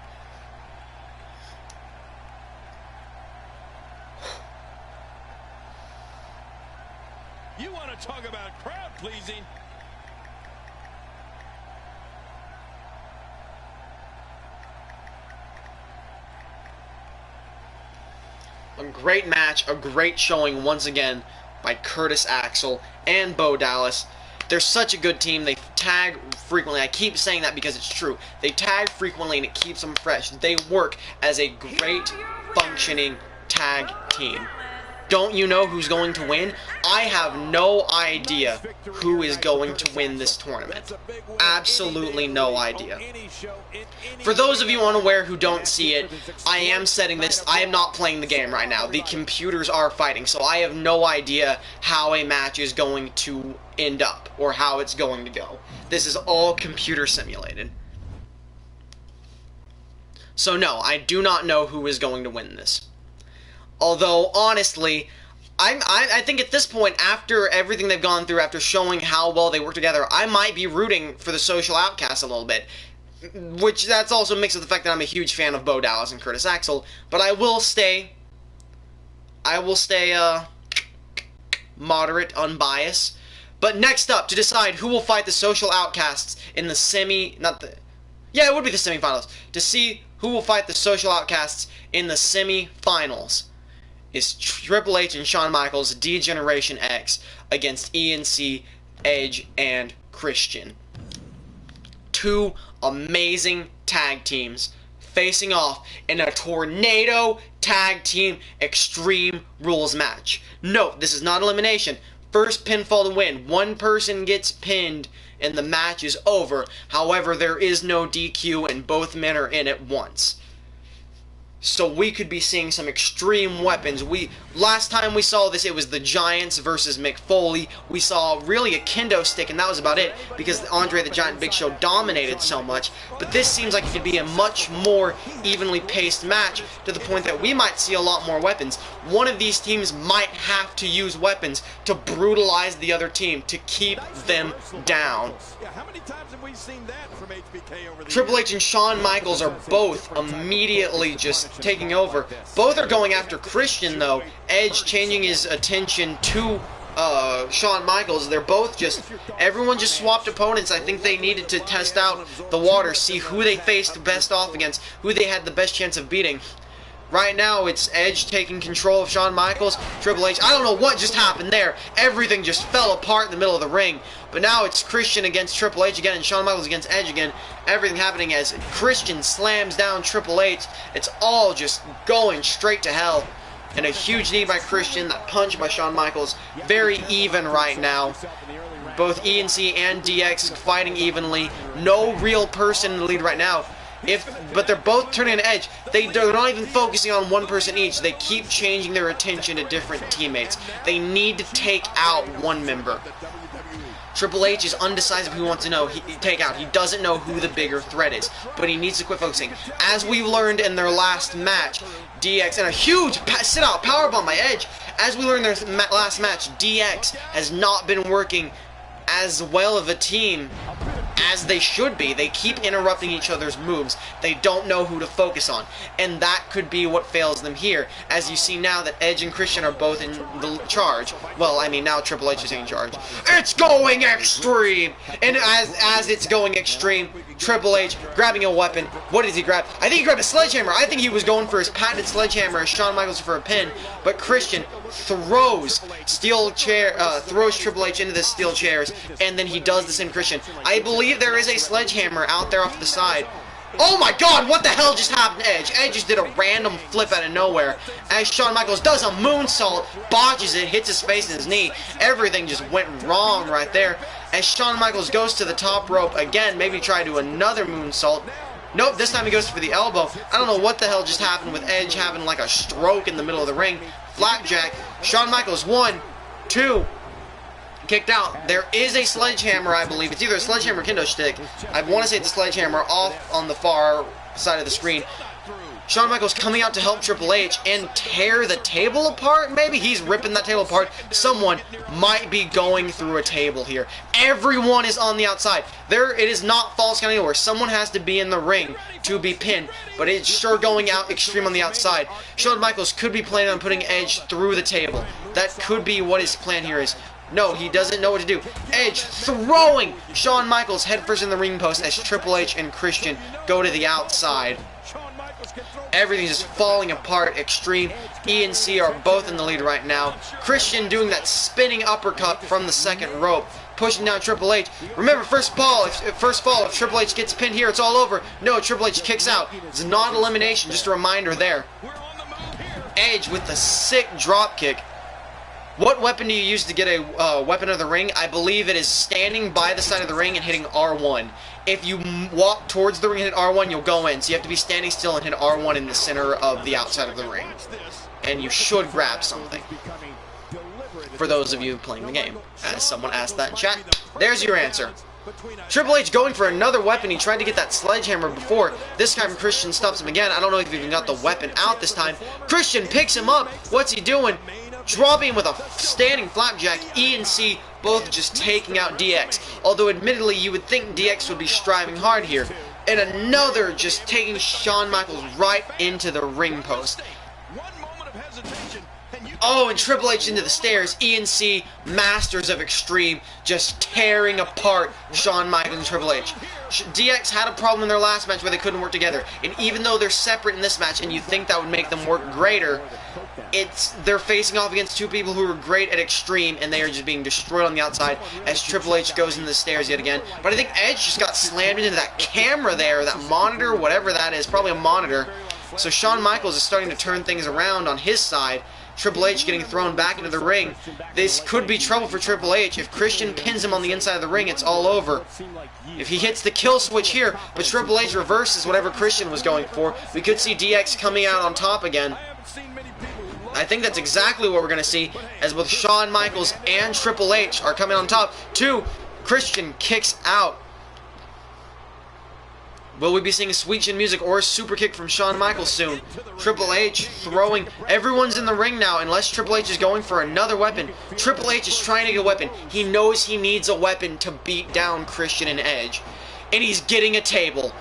You want to talk about crowd pleasing? A great match, a great showing once again by Curtis Axel and Bo Dallas. They're such a good team. They tag frequently. I keep saying that because it's true. They tag frequently and it keeps them fresh. They work as a great functioning tag team. Don't you know who's going to win? I have no idea who is going to win this tournament. Absolutely no idea. For those of you unaware who don't see it, I am setting this. I am not playing the game right now. The computers are fighting, so I have no idea how a match is going to end up or how it's going to go. This is all computer simulated. So no, I do not know who is going to win this. Although, honestly, I think at this point, after everything they've gone through, after showing how well they work together, I might be rooting for the Social Outcasts a little bit. Which, that's also mixed with the fact that I'm a huge fan of Bo Dallas and Curtis Axel. But I will stay moderate, unbiased. But next up, to decide who will fight the Social Outcasts in the it would be the semifinals. To see who will fight the Social Outcasts in the semifinals is Triple H and Shawn Michaels, D-Generation X, against ENC, Edge, and Christian. Two amazing tag teams facing off in a tornado tag team Extreme Rules match. Note, this is not elimination. First pinfall to win. One person gets pinned and the match is over. However, there is no DQ and both men are in at once. So we could be seeing some extreme weapons. Last time we saw this, it was the Giants versus Mick Foley. We saw really a kendo stick, and that was about it, because Andre the Giant Big Show dominated so much. But this seems like it could be a much more evenly paced match, to the point that we might see a lot more weapons. One of these teams might have to use weapons to brutalize the other team, to keep them down. Yeah, how many times have we seen that from HBK over the Triple H and Shawn Michaels are both immediately just taking over. Both are going after Christian, though. Edge changing his attention to Shawn Michaels. They're both everyone just swapped opponents. I think they needed to test out the water, see who they faced best off against, who they had the best chance of beating. Right now, it's Edge taking control of Shawn Michaels. Triple H, I don't know what just happened there. Everything just fell apart in the middle of the ring. But now it's Christian against Triple H again, and Shawn Michaels against Edge again. Everything happening as Christian slams down Triple H. It's all just going straight to hell. And a huge knee by Christian, that punch by Shawn Michaels. Very even right now. Both ENC and DX fighting evenly. No real person in the lead right now. But they're both turning to Edge. They're not even focusing on one person each. They keep changing their attention to different teammates. They need to take out one member. Triple H is undecisive who he wants to take out. He doesn't know who the bigger threat is, but he needs to quit focusing. As we learned in their last match, DX, and a huge sit-out powerbomb by Edge. As we learned in their last match, DX has not been working as well of a team as they should be. They keep interrupting each other's moves. They don't know who to focus on. And that could be what fails them here. As you see now that Edge and Christian are both in the charge. Well, I mean, now Triple H is in charge. It's going extreme! And as it's going extreme, Triple H grabbing a weapon. What does he grab? I think he grabbed a sledgehammer. I think he was going for his patented sledgehammer as Shawn Michaels for a pin. But Christian throws throws Triple H into the steel chairs, and then he does the same Christian. I believe there is a sledgehammer out there off the side. Oh my god, what the hell just happened to Edge? Edge just did a random flip out of nowhere as Shawn Michaels does a moonsault, botches it, hits his face and his knee. Everything just went wrong right there as Shawn Michaels goes to the top rope again, maybe try to do another moonsault. Nope, this time he goes for the elbow. I don't know what the hell just happened with Edge having like a stroke in the middle of the ring. Flapjack. Shawn Michaels, 1, 2, kicked out. There is a sledgehammer, I believe. It's either a sledgehammer or kendo stick. I want to say it's a sledgehammer off on the far side of the screen. Shawn Michaels coming out to help Triple H and tear the table apart. Maybe he's ripping that table apart. Someone might be going through a table here. Everyone is on the outside. It is not false count anywhere. Someone has to be in the ring to be pinned, but it's sure going out extreme on the outside. Shawn Michaels could be planning on putting Edge through the table. That could be what his plan here is. No, he doesn't know what to do. Edge throwing Shawn Michaels headfirst in the ring post as Triple H and Christian go to the outside. Everything's just falling apart. Extreme. E and C are both in the lead right now. Christian doing that spinning uppercut from the second rope, pushing down Triple H. Remember, first fall, if Triple H gets pinned here, it's all over. No, Triple H kicks out. It's not elimination, just a reminder there. Edge with the sick drop kick. What weapon do you use to get a weapon of the ring? I believe it is standing by the side of the ring and hitting R1. If you walk towards the ring and hit R1, you'll go in. So you have to be standing still and hit R1 in the center of the outside of the ring. And you should grab something. For those of you playing the game. As someone asked that in chat, there's your answer. Triple H going for another weapon. He tried to get that sledgehammer before. This time Christian stops him again. I don't know if he even got the weapon out this time. Christian picks him up. What's he doing? Dropping him with a standing flapjack. E and C both just taking out DX. Although admittedly you would think DX would be striving hard here. And another just taking Shawn Michaels right into the ring post. Oh, and Triple H into the stairs. E and C, masters of extreme, just tearing apart Shawn Michaels and Triple H. DX had a problem in their last match where they couldn't work together. And even though they're separate in this match and you think that would make them work greater, they're facing off against two people who are great at extreme and they are just being destroyed on the outside as Triple H goes into the stairs yet again. But I think Edge just got slammed into that camera there, that monitor, whatever that is, probably a monitor. So Shawn Michaels is starting to turn things around on his side. Triple H getting thrown back into the ring. This could be trouble for Triple H. If Christian pins him on the inside of the ring, it's all over. If he hits the kill switch here, but Triple H reverses whatever Christian was going for, we could see DX coming out on top again. I think that's exactly what we're going to see, as both Shawn Michaels and Triple H are coming on top. 2, Christian kicks out. Will we be seeing a Sweet Chin Music or a super kick from Shawn Michaels soon? Triple H throwing. Everyone's in the ring now unless Triple H is going for another weapon. Triple H is trying to get a weapon. He knows he needs a weapon to beat down Christian and Edge. And he's getting a table.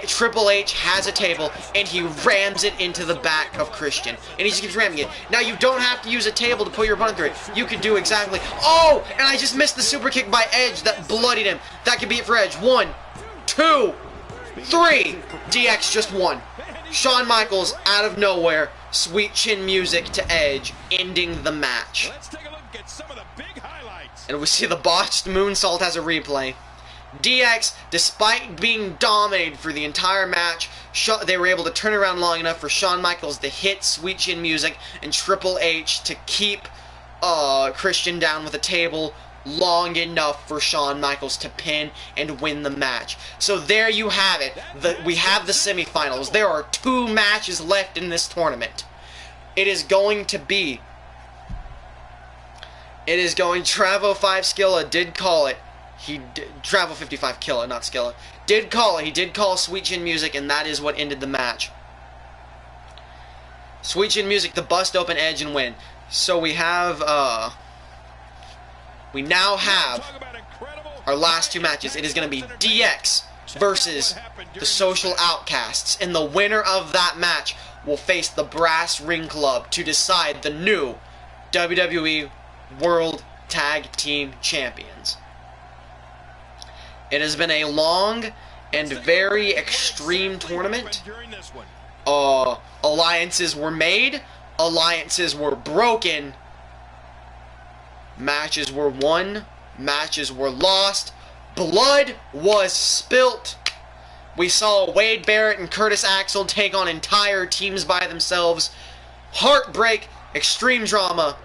Triple H has a table and he rams it into the back of Christian. And he just keeps ramming it. Now you don't have to use a table to put your opponent through it. You could do exactly. Oh! And I just missed the super kick by Edge that bloodied him. That could be it for Edge. 1, 2, 3. DX just won. Shawn Michaels out of nowhere. Sweet Chin Music to Edge, ending the match. Let's take a look at some of the big highlights. And we see the botched moonsault as a replay. DX, despite being dominated for the entire match, they were able to turn around long enough for Shawn Michaels to hit Sweet Chin Music and Triple H to keep Christian down with a table long enough for Shawn Michaels to pin and win the match. So there you have it. We have the semifinals. There are 2 matches left in this tournament. It is going to be... Travo 5 Skilla did call it. Travo 55 Killa, not Skilla. Did call it. He did call Sweet Chin Music, and that is what ended the match. Sweet Chin Music, the bust open Edge and win. So we have, we now have our last two matches. It is going to be DX versus the Social Outcasts. And the winner of that match will face the Brass Ring Club to decide the new WWE World Tag Team Champions. It has been a long and very extreme tournament. Alliances were made, alliances were broken, matches were won, matches were lost, blood was spilt. We saw Wade Barrett and Curtis Axel take on entire teams by themselves. Heartbreak, extreme drama,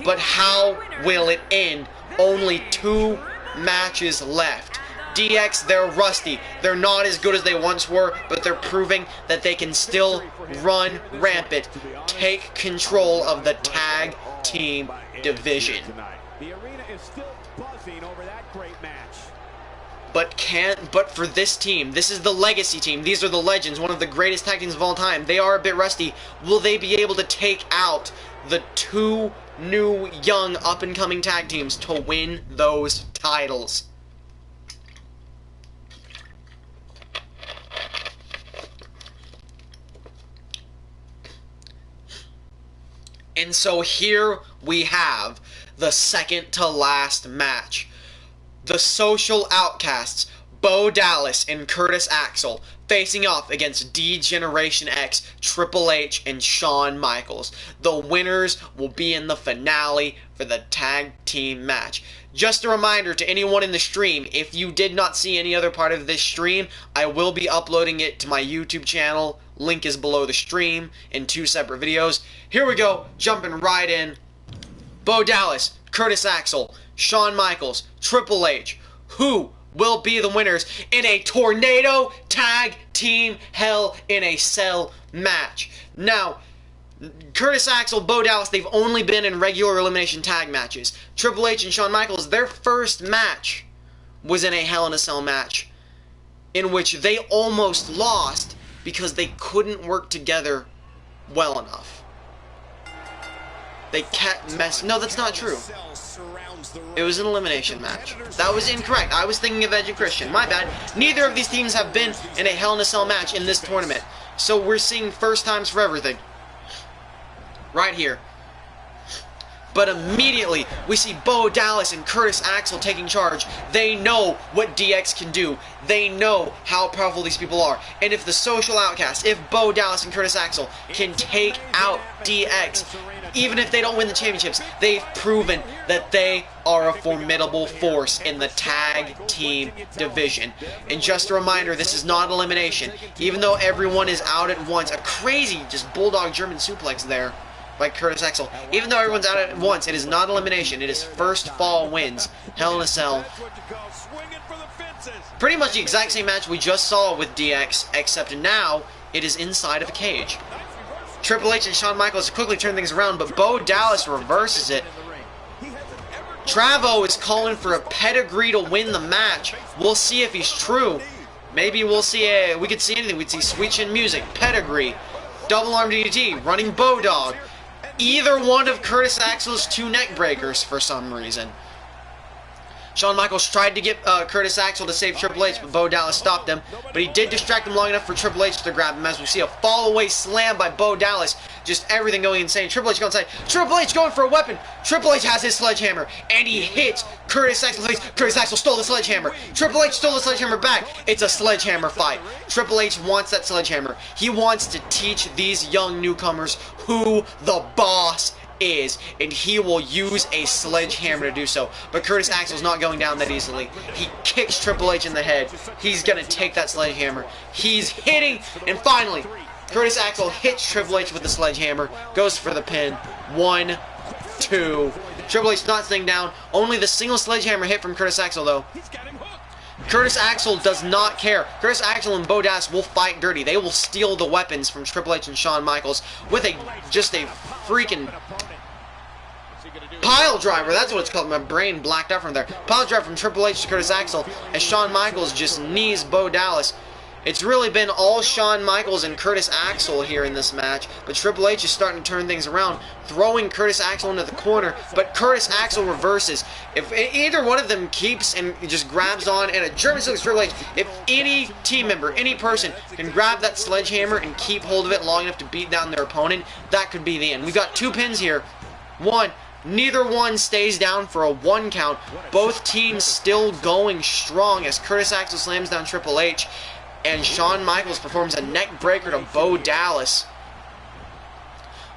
but how will it end? Only 2 matches left. DX, they're rusty. They're not as good as they once were, but they're proving that they can still run rampant, take control of the tag team division. The arena is still buzzing over that great match. But for this team, this is the legacy team. These are the legends, one of the greatest tag teams of all time. They are a bit rusty. Will they be able to take out the 2 new, young, up-and-coming tag teams to win those titles? And so here we have the second to last match. The Social Outcasts, Bo Dallas and Curtis Axel, facing off against D-Generation X, Triple H, and Shawn Michaels. The winners will be in the finale for the tag team match. Just a reminder to anyone in the stream, if you did not see any other part of this stream, I will be uploading it to my YouTube channel. Link is below the stream in 2 separate videos. Here we go, jumping right in. Bo Dallas, Curtis Axel, Shawn Michaels, Triple H, who will be the winners in a tornado tag team Hell in a Cell match. Now, Curtis Axel, Bo Dallas, they've only been in regular elimination tag matches. Triple H and Shawn Michaels, their first match was in a Hell in a Cell match in which they almost lost because they couldn't work together well enough. They kept messing. No, that's not true. It was an elimination match. That was incorrect. I was thinking of Edge and Christian. My bad. Neither of these teams have been in a Hell in a Cell match in this tournament. So we're seeing first times for everything. Right here. But immediately, we see Bo Dallas and Curtis Axel taking charge. They know what DX can do. They know how powerful these people are. And if the Social Outcasts, if Bo Dallas and Curtis Axel can take out DX, even if they don't win the championships, they've proven that they are a formidable force in the tag team division. And just a reminder, this is not elimination. Even though everyone is out at once, a crazy just bulldog German suplex there by Curtis Axel. Even though everyone's out at once, it is not elimination. It is first fall wins. Hell in a Cell. Pretty much the exact same match we just saw with DX, except now it is inside of a cage. Triple H and Shawn Michaels quickly turn things around, but Bo Dallas reverses it. Travo is calling for a pedigree to win the match. We'll see if he's true. Maybe we'll see we could see anything. We'd see Sweet Chin Music, pedigree, double arm DDT, running Bodog. Either one of Curtis Axel's 2 neck breakers for some reason. Shawn Michaels tried to get Curtis Axel to save Triple H, but Bo Dallas stopped him. But he did distract him long enough for Triple H to grab him, as we see a fall-away slam by Bo Dallas. Just everything going insane. Triple H going inside. Triple H going for a weapon. Triple H has his sledgehammer, and he hits Curtis Axel's face. Curtis Axel stole the sledgehammer. Triple H stole the sledgehammer back. It's a sledgehammer fight. Triple H wants that sledgehammer. He wants to teach these young newcomers who the boss is, and he will use a sledgehammer to do so. But Curtis Axel's not going down that easily. He kicks Triple H in the head. He's going to take that sledgehammer. He's hitting, and finally, Curtis Axel hits Triple H with the sledgehammer, goes for the pin. 1, 2. Triple H not staying down. Only the single sledgehammer hit from Curtis Axel, though. Curtis Axel does not care. Curtis Axel and Bo Dallas will fight dirty. They will steal the weapons from Triple H and Shawn Michaels with just a freaking pile driver. That's what it's called. My brain blacked out from there. Pile driver from Triple H to Curtis Axel as Shawn Michaels just knees Bo Dallas. It's really been all Shawn Michaels and Curtis Axel here in this match, but Triple H is starting to turn things around, throwing Curtis Axel into the corner, but Curtis Axel reverses. If either one of them keeps and just grabs on, and a German Suplex Triple H, if any team member, any person can grab that sledgehammer and keep hold of it long enough to beat down their opponent, that could be the end. We've got 2 pins here. One, neither one stays down for a 1 count. Both teams still going strong as Curtis Axel slams down Triple H. And Shawn Michaels performs a neck breaker to Bo Dallas.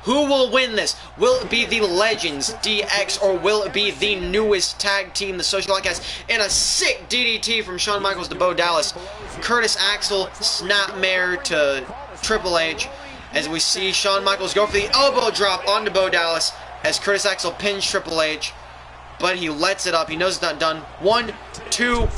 Who will win this? Will it be the Legends, DX, or will it be the newest tag team, the Social Outcasts, and a sick DDT from Shawn Michaels to Bo Dallas? Curtis Axel, snapmare to Triple H, as we see Shawn Michaels go for the elbow drop onto Bo Dallas, as Curtis Axel pins Triple H, but he lets it up. He knows it's not done. 1, 2,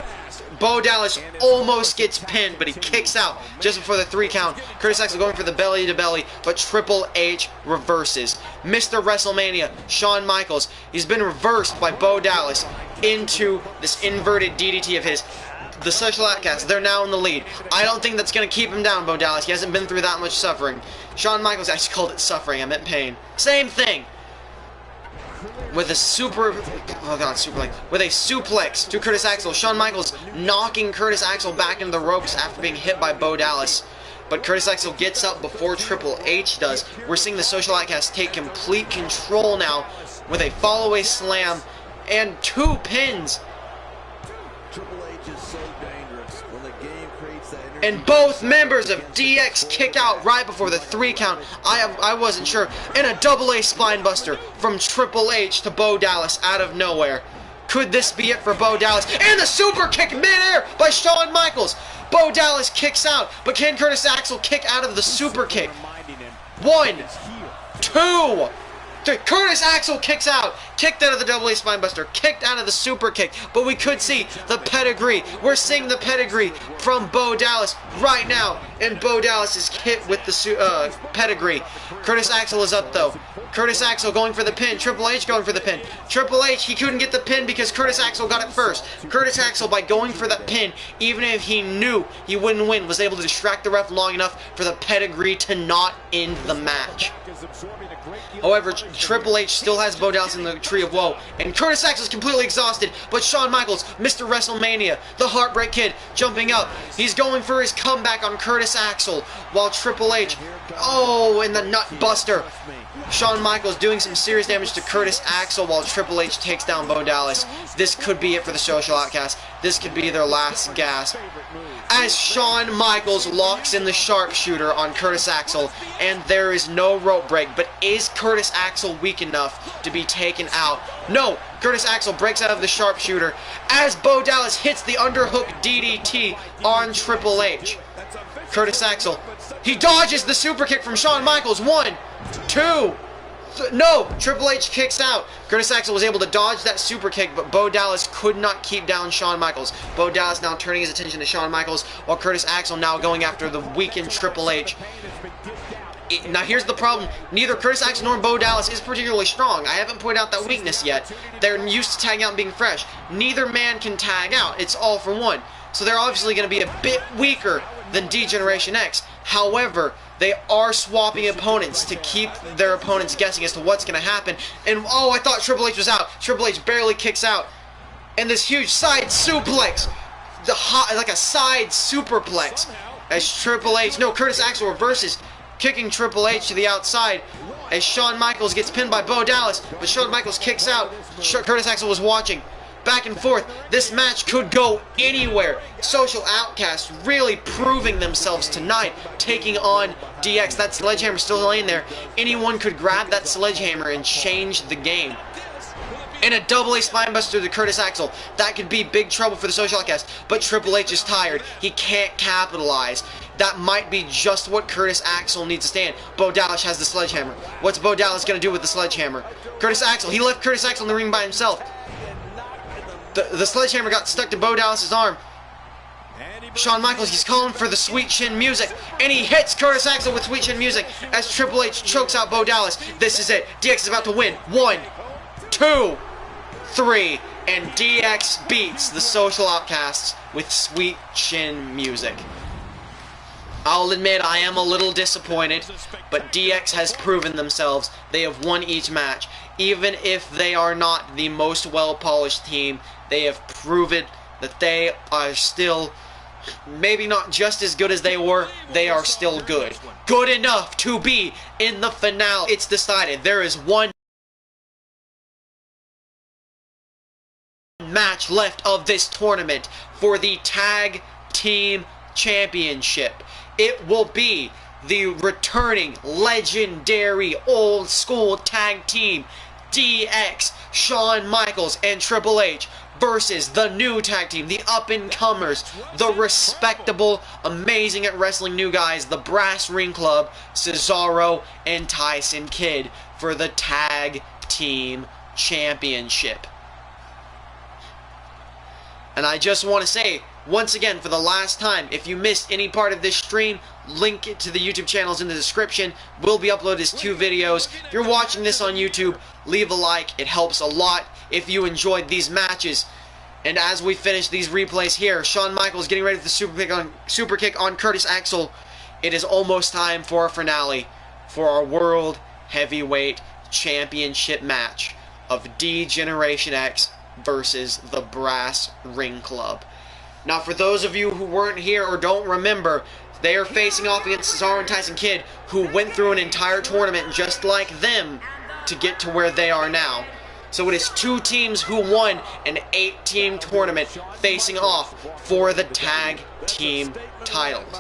Bo Dallas almost gets pinned, but he kicks out just before the 3 count. Curtis Axel going for the belly to belly, but Triple H reverses. Mr. WrestleMania, Shawn Michaels, he's been reversed by Bo Dallas into this inverted DDT of his. The Social Outcasts, they're now in the lead. I don't think that's going to keep him down, Bo Dallas. He hasn't been through that much suffering. Shawn Michaels, I just called it suffering, I meant pain. Same thing. With a with a suplex to Curtis Axel. Shawn Michaels knocking Curtis Axel back into the ropes after being hit by Bo Dallas. But Curtis Axel gets up before Triple H does. We're seeing the Social Outcasts take complete control now with a fall-away slam and 2 pins. Triple H is so dangerous when the game creates that energy. And both members of DX kick out right before the 3 count. I wasn't sure. And a double-A spine buster from Triple H to Bo Dallas out of nowhere. Could this be it for Bo Dallas? And the super kick midair by Shawn Michaels. Bo Dallas kicks out, but can Curtis Axel kick out of the super kick? 1, 2, 3. Curtis Axel kicks out. Kicked out of the double-A spinebuster. Kicked out of the super kick. But we could see the pedigree. We're seeing the pedigree from Bo Dallas right now. And Bo Dallas is hit with the pedigree. Curtis Axel is up though. Curtis Axel going for the pin. Triple H going for the pin. Triple H, he couldn't get the pin because Curtis Axel got it first. Curtis Axel, by going for that pin, even if he knew he wouldn't win, was able to distract the ref long enough for the pedigree to not end the match. However, Triple H still has Bo Dallas in the Tree of Woe, and Curtis Axel is completely exhausted, but Shawn Michaels, Mr. WrestleMania, the Heartbreak Kid, jumping up. He's going for his comeback on Curtis Axel, while Triple H, and the Nut Buster. Shawn Michaels doing some serious damage to Curtis Axel while Triple H takes down Bo Dallas. This could be it for the Social Outcasts. This could be their last gasp. As Shawn Michaels locks in the sharpshooter on Curtis Axel, and there is no rope break, but is Curtis Axel weak enough to be taken out? No! Curtis Axel breaks out of the sharpshooter as Bo Dallas hits the underhook DDT on Triple H. Curtis Axel, he dodges the super kick from Shawn Michaels. 1, 2, no! Triple H kicks out. Curtis Axel was able to dodge that super kick, but Bo Dallas could not keep down Shawn Michaels. Bo Dallas now turning his attention to Shawn Michaels, while Curtis Axel now going after the weakened Triple H. Now here's the problem. Neither Curtis Axel nor Bo Dallas is particularly strong. I haven't pointed out that weakness yet. They're used to tagging out and being fresh. Neither man can tag out. It's all for one. So they're obviously going to be a bit weaker than D-Generation X. However, they are swapping opponents to keep their opponents guessing as to what's going to happen. And, oh, I thought Triple H was out. Triple H barely kicks out. And this huge side suplex. Like a side superplex. As Triple H, no, Curtis Axel reverses, kicking Triple H to the outside. As Shawn Michaels gets pinned by Bo Dallas. But Shawn Michaels kicks out. Curtis Axel was watching. Back and forth. This match could go anywhere. Social Outcasts really proving themselves tonight, taking on DX. That sledgehammer still laying there. Anyone could grab that sledgehammer and change the game. And a double-A spinebuster to Curtis Axel. That could be big trouble for the Social Outcasts. But Triple H is tired. He can't capitalize. That might be just what Curtis Axel needs to stand. Bo Dallas has the sledgehammer. What's Bo Dallas going to do with the sledgehammer? Curtis Axel. He left Curtis Axel in the ring by himself. The sledgehammer got stuck to Bo Dallas' arm. Shawn Michaels, he's calling for the Sweet Chin music. And he hits Curtis Axel with Sweet Chin music as Triple H chokes out Bo Dallas. This is it. DX is about to win. 1, 2, 3. And DX beats the Social Outcasts with Sweet Chin music. I'll admit I am a little disappointed, but DX has proven themselves. They have won each match. Even if they are not the most well-polished team, they have proven that they are still, maybe not just as good as they were, they are still good. Good enough to be in the finale. It's decided. There is one match left of this tournament for the Tag Team Championship. It will be the returning legendary old school tag team DX, Shawn Michaels and Triple H versus the new tag team, the up-and-comers, the respectable, amazing at wrestling new guys, the Brass Ring Club, Cesaro and Tyson Kidd for the Tag Team Championship. And I just want to say, once again, for the last time, if you missed any part of this stream, link it to the YouTube channels in the description. Will be uploaded as 2 videos. If you're watching this on YouTube, leave a like. It helps a lot if you enjoyed these matches. And as we finish these replays here, Shawn Michaels getting ready for the super kick on Curtis Axel. It is almost time for our finale for our World Heavyweight Championship match of D-Generation X versus the Brass Ring Club. Now, for those of you who weren't here or don't remember, they are facing off against Cesaro and Tyson Kidd, who went through an entire tournament just like them to get to where they are now. So it is 2 teams who won an 8-team tournament facing off for the tag team titles.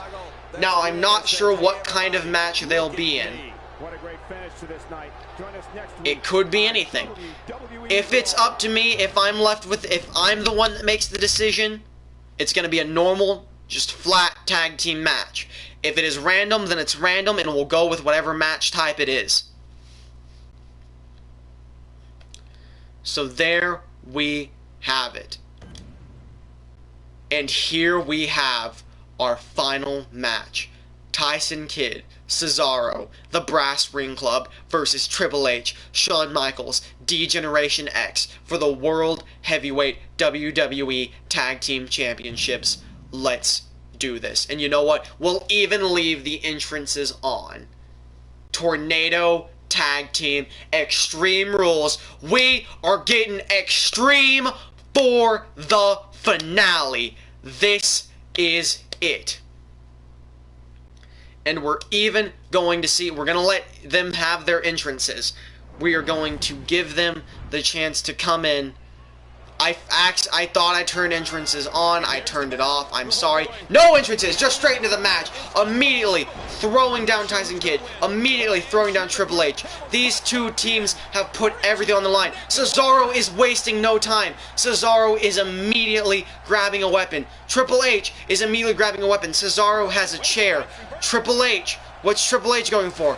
Now, I'm not sure what kind of match they'll be in. It could be anything. If it's up to me, if I'm the one that makes the decision, it's going to be a normal, just flat tag team match. If it is random, then it's random, and we'll go with whatever match type it is. So there we have it. And here we have our final match. Tyson Kidd, Cesaro, the Brass Ring Club versus Triple H, Shawn Michaels, D-Generation X for the World Heavyweight WWE Tag Team Championships. Let's do this. And you know what? We'll even leave the entrances on. Tornado Tag Team Extreme Rules. We are getting extreme for the finale. This is it. And we're even going to see, we're going to let them have their entrances. We are going to give them the chance to come in. I thought I turned entrances on. I turned it off. I'm sorry. No entrances. Just straight into the match. Immediately throwing down Tyson Kidd. Immediately throwing down Triple H. These 2 teams have put everything on the line. Cesaro is wasting no time. Cesaro is immediately grabbing a weapon. Triple H is immediately grabbing a weapon. Cesaro has a chair. Triple H. What's Triple H going for?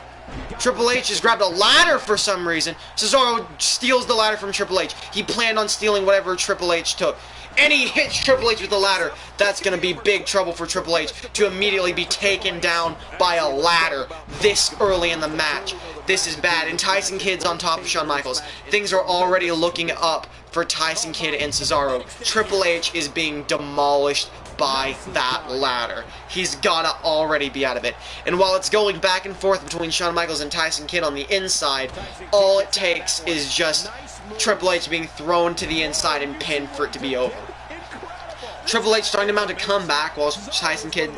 Triple H has grabbed a ladder for some reason. Cesaro steals the ladder from Triple H. He planned on stealing whatever Triple H took. And he hits Triple H with the ladder. That's going to be big trouble for Triple H to immediately be taken down by a ladder this early in the match. This is bad. And Tyson Kidd's on top of Shawn Michaels. Things are already looking up for Tyson Kidd and Cesaro. Triple H is being demolished by that ladder. He's gotta already be out of it. And while it's going back and forth between Shawn Michaels and Tyson Kidd on the inside, all it takes is just Triple H being thrown to the inside and pinned for it to be over. Triple H starting to mount a comeback while Tyson Kidd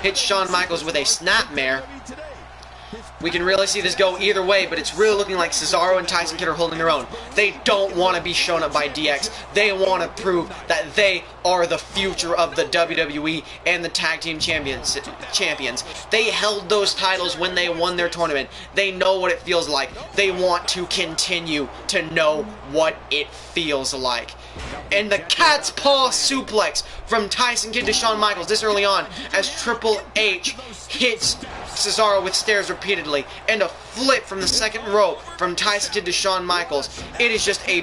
hits Shawn Michaels with a snapmare. We can really see this go either way, but it's really looking like Cesaro and Tyson Kidd are holding their own. They don't want to be shown up by DX. They want to prove that they are the future of the WWE and the Tag Team Champions. They held those titles when they won their tournament. They know what it feels like. They want to continue to know what it feels like. And the cat's paw suplex from Tyson Kidd to Shawn Michaels this early on as Triple H hits Cesaro with stairs repeatedly, and a flip from the second rope from Tyson Kidd to Shawn Michaels. It is just a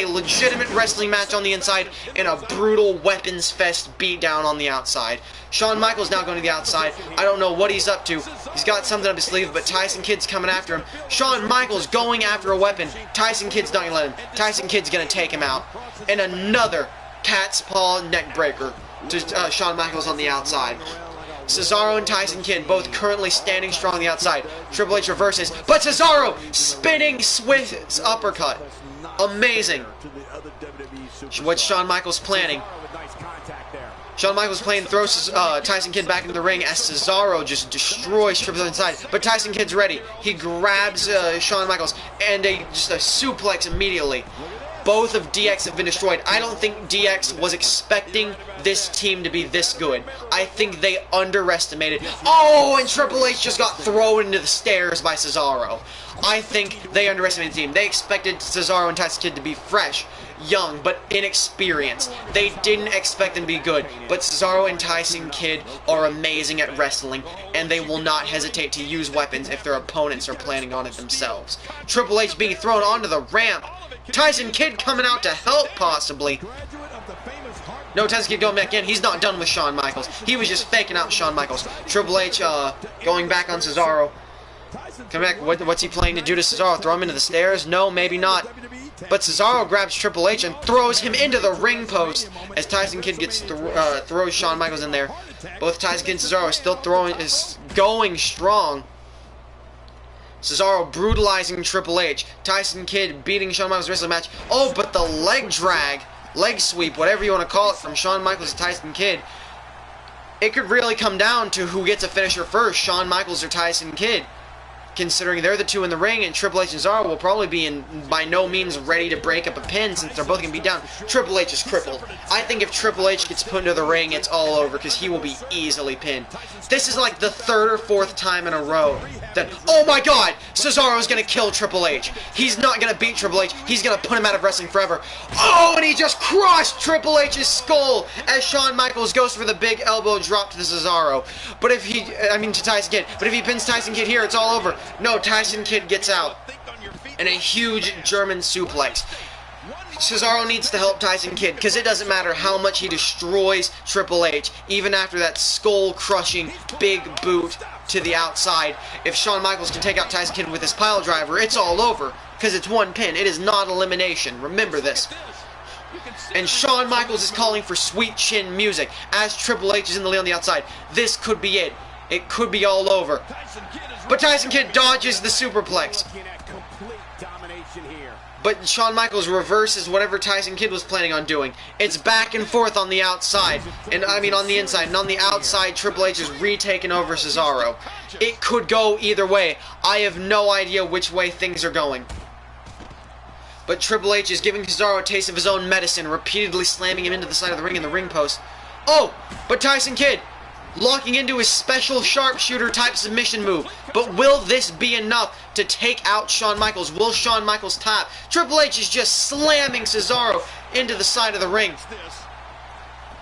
legitimate wrestling match on the inside and a brutal weapons fest beatdown on the outside. Shawn Michaels now going to the outside. I don't know what he's up to. He's got something up his sleeve, but Tyson Kidd's coming after him. Shawn Michaels going after a weapon. Tyson Kidd's not going to let him. Tyson Kidd's going to take him out. And another cat's paw neck breaker to Shawn Michaels on the outside. Cesaro and Tyson Kidd both currently standing strong on the outside. Triple H reverses, but Cesaro spinning Swiss uppercut. Amazing. What's Shawn Michaels planning? Shawn Michaels throws Tyson Kidd back into the ring as Cesaro just destroys Triple H inside. But Tyson Kidd's ready. He grabs Shawn Michaels and just a suplex immediately. Both of DX have been destroyed. I don't think DX was expecting this team to be this good. I think they underestimated. Oh, and Triple H just got thrown into the stairs by Cesaro. I think they underestimated the team. They expected Cesaro and Tyson Kidd to be fresh, young, but inexperienced. They didn't expect them to be good. But Cesaro and Tyson Kidd are amazing at wrestling, and they will not hesitate to use weapons if their opponents are planning on it themselves. Triple H being thrown onto the ramp. Tyson Kidd coming out to help, possibly. No, Tyson Kidd going back in. He's not done with Shawn Michaels. He was just faking out Shawn Michaels. Triple H going back on Cesaro. Come back. What's he planning to do to Cesaro? Throw him into the stairs? No, maybe not. But Cesaro grabs Triple H and throws him into the ring post as Tyson Kidd throws Shawn Michaels in there. Both Tyson Kidd and Cesaro are still going strong. Cesaro brutalizing Triple H. Tyson Kidd beating Shawn Michaels wrestling match. Oh, but the leg drag, leg sweep, whatever you want to call it, from Shawn Michaels to Tyson Kidd. It could really come down to who gets a finisher first, Shawn Michaels or Tyson Kidd. Considering they're the two in the ring, and Triple H and Cesaro will probably be by no means ready to break up a pin since they're both going to be down. Triple H is crippled. I think if Triple H gets put into the ring, it's all over because he will be easily pinned. This is like the third or fourth time in a row that, oh my god, Cesaro's going to kill Triple H. He's not going to beat Triple H. He's going to put him out of wrestling forever. Oh, and he just crushed Triple H's skull as Shawn Michaels goes for the big elbow drop to the Cesaro. But if to Tyson Kidd. But if he pins Tyson Kidd here, it's all over. No, Tyson Kidd gets out. And a huge German suplex. Cesaro needs to help Tyson Kidd because it doesn't matter how much he destroys Triple H, even after that skull-crushing big boot to the outside. If Shawn Michaels can take out Tyson Kidd with his pile driver, it's all over because it's one pin. It is not elimination. Remember this. And Shawn Michaels is calling for sweet chin music as Triple H is in the lead on the outside. This could be it. It could be all over. But Tyson Kidd dodges the superplex. But Shawn Michaels reverses whatever Tyson Kidd was planning on doing. It's back and forth on the outside. And on the inside. And on the outside, Triple H is retaking over Cesaro. It could go either way. I have no idea which way things are going. But Triple H is giving Cesaro a taste of his own medicine, repeatedly slamming him into the side of the ring in the ring post. Oh, but Tyson Kidd locking into his special sharpshooter type submission move. But will this be enough to take out Shawn Michaels? Will Shawn Michaels tap? Triple H is just slamming Cesaro into the side of the ring.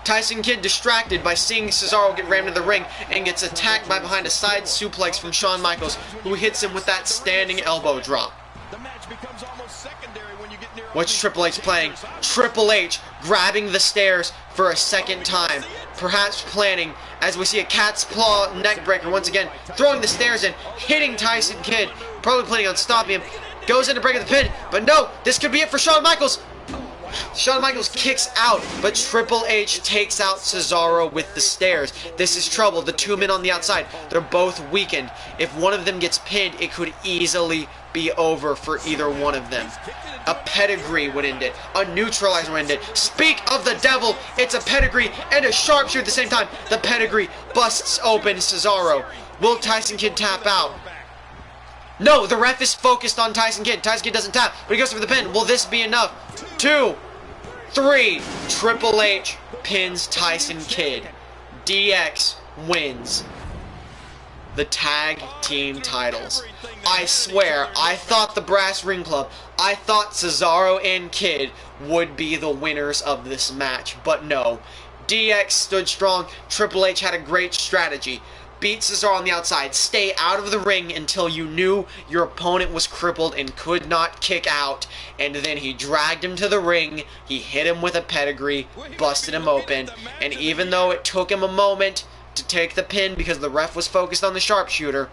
Tyson Kidd distracted by seeing Cesaro get rammed into the ring and gets attacked by behind a side suplex from Shawn Michaels, who hits him with that standing elbow drop. What's Triple H playing? Triple H grabbing the stairs for a second time. Perhaps planning, as we see a cat's claw neck breaker once again, throwing the stairs in, hitting Tyson Kidd, probably planning on stopping him. Goes in to break the pin, but no, this could be it for Shawn Michaels. Shawn Michaels kicks out, but Triple H takes out Cesaro with the stairs. This is trouble. The two men on the outside, they're both weakened. If one of them gets pinned, it could easily be over for either one of them. A pedigree would end it. A neutralizer would end it. Speak of the devil, it's a pedigree and a sharpshooter at the same time. The pedigree busts open Cesaro. Will Tyson Kidd tap out? No, the ref is focused on Tyson Kidd. Tyson Kidd doesn't tap, but he goes for the pin. Will this be enough? 2, 3. Triple H pins Tyson Kidd. DX wins the tag team titles. I swear, I thought the Brass Ring Club, I thought Cesaro and Kidd would be the winners of this match, but no. DX stood strong. Triple H had a great strategy. Beat Cesaro on the outside. Stay out of the ring until you knew your opponent was crippled and could not kick out. And then he dragged him to the ring. He hit him with a pedigree, busted him open. And even though it took him a moment to take the pin because the ref was focused on the sharpshooter,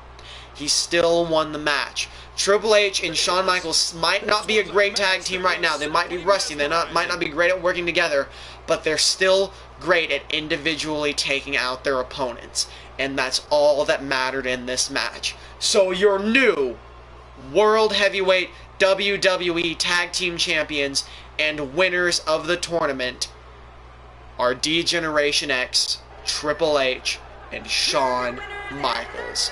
he still won the match. Triple H and Shawn Michaels might not be a great tag team right now. They might be rusty. They might not be great at working together. But they're still great at individually taking out their opponents. And that's all that mattered in this match. So your new World Heavyweight WWE Tag Team Champions and winners of the tournament are D-Generation X, Triple H, and Shawn Michaels.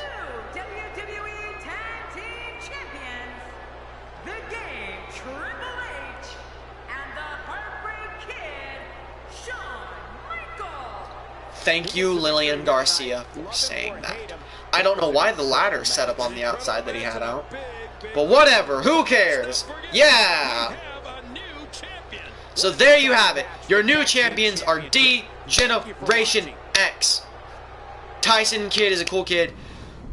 WWE Tag Team Champions, The Game, Triple H, and the Heartbreak Kid, Shawn Michaels. Thank you, Lillian Garcia, for saying that. I don't know why the ladder's set up on the outside that he had out. But whatever, who cares? Yeah! So there you have it. Your new champions are D-Generation X. Tyson Kidd is a cool kid.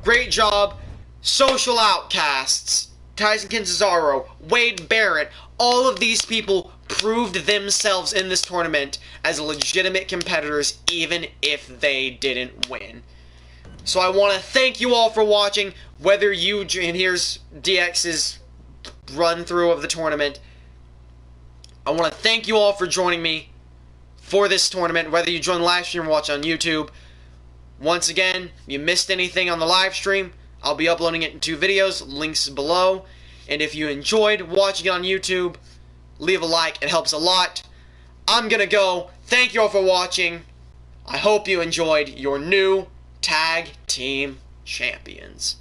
Great job. Social Outcasts. Tyson Kidd, Cesaro, Wade Barrett. All of these people proved themselves in this tournament as legitimate competitors even if they didn't win. So I want to thank you all for watching. Whether you, and here's DX's run through of the tournament. I want to thank you all for joining me for this tournament, whether you join the live stream or watch on YouTube. Once again, if you missed anything on the live stream, I'll be uploading it in 2 videos, links below. And if you enjoyed watching it on YouTube, leave a like, it helps a lot. I'm going to go. Thank you all for watching. I hope you enjoyed your new Tag Team Champions.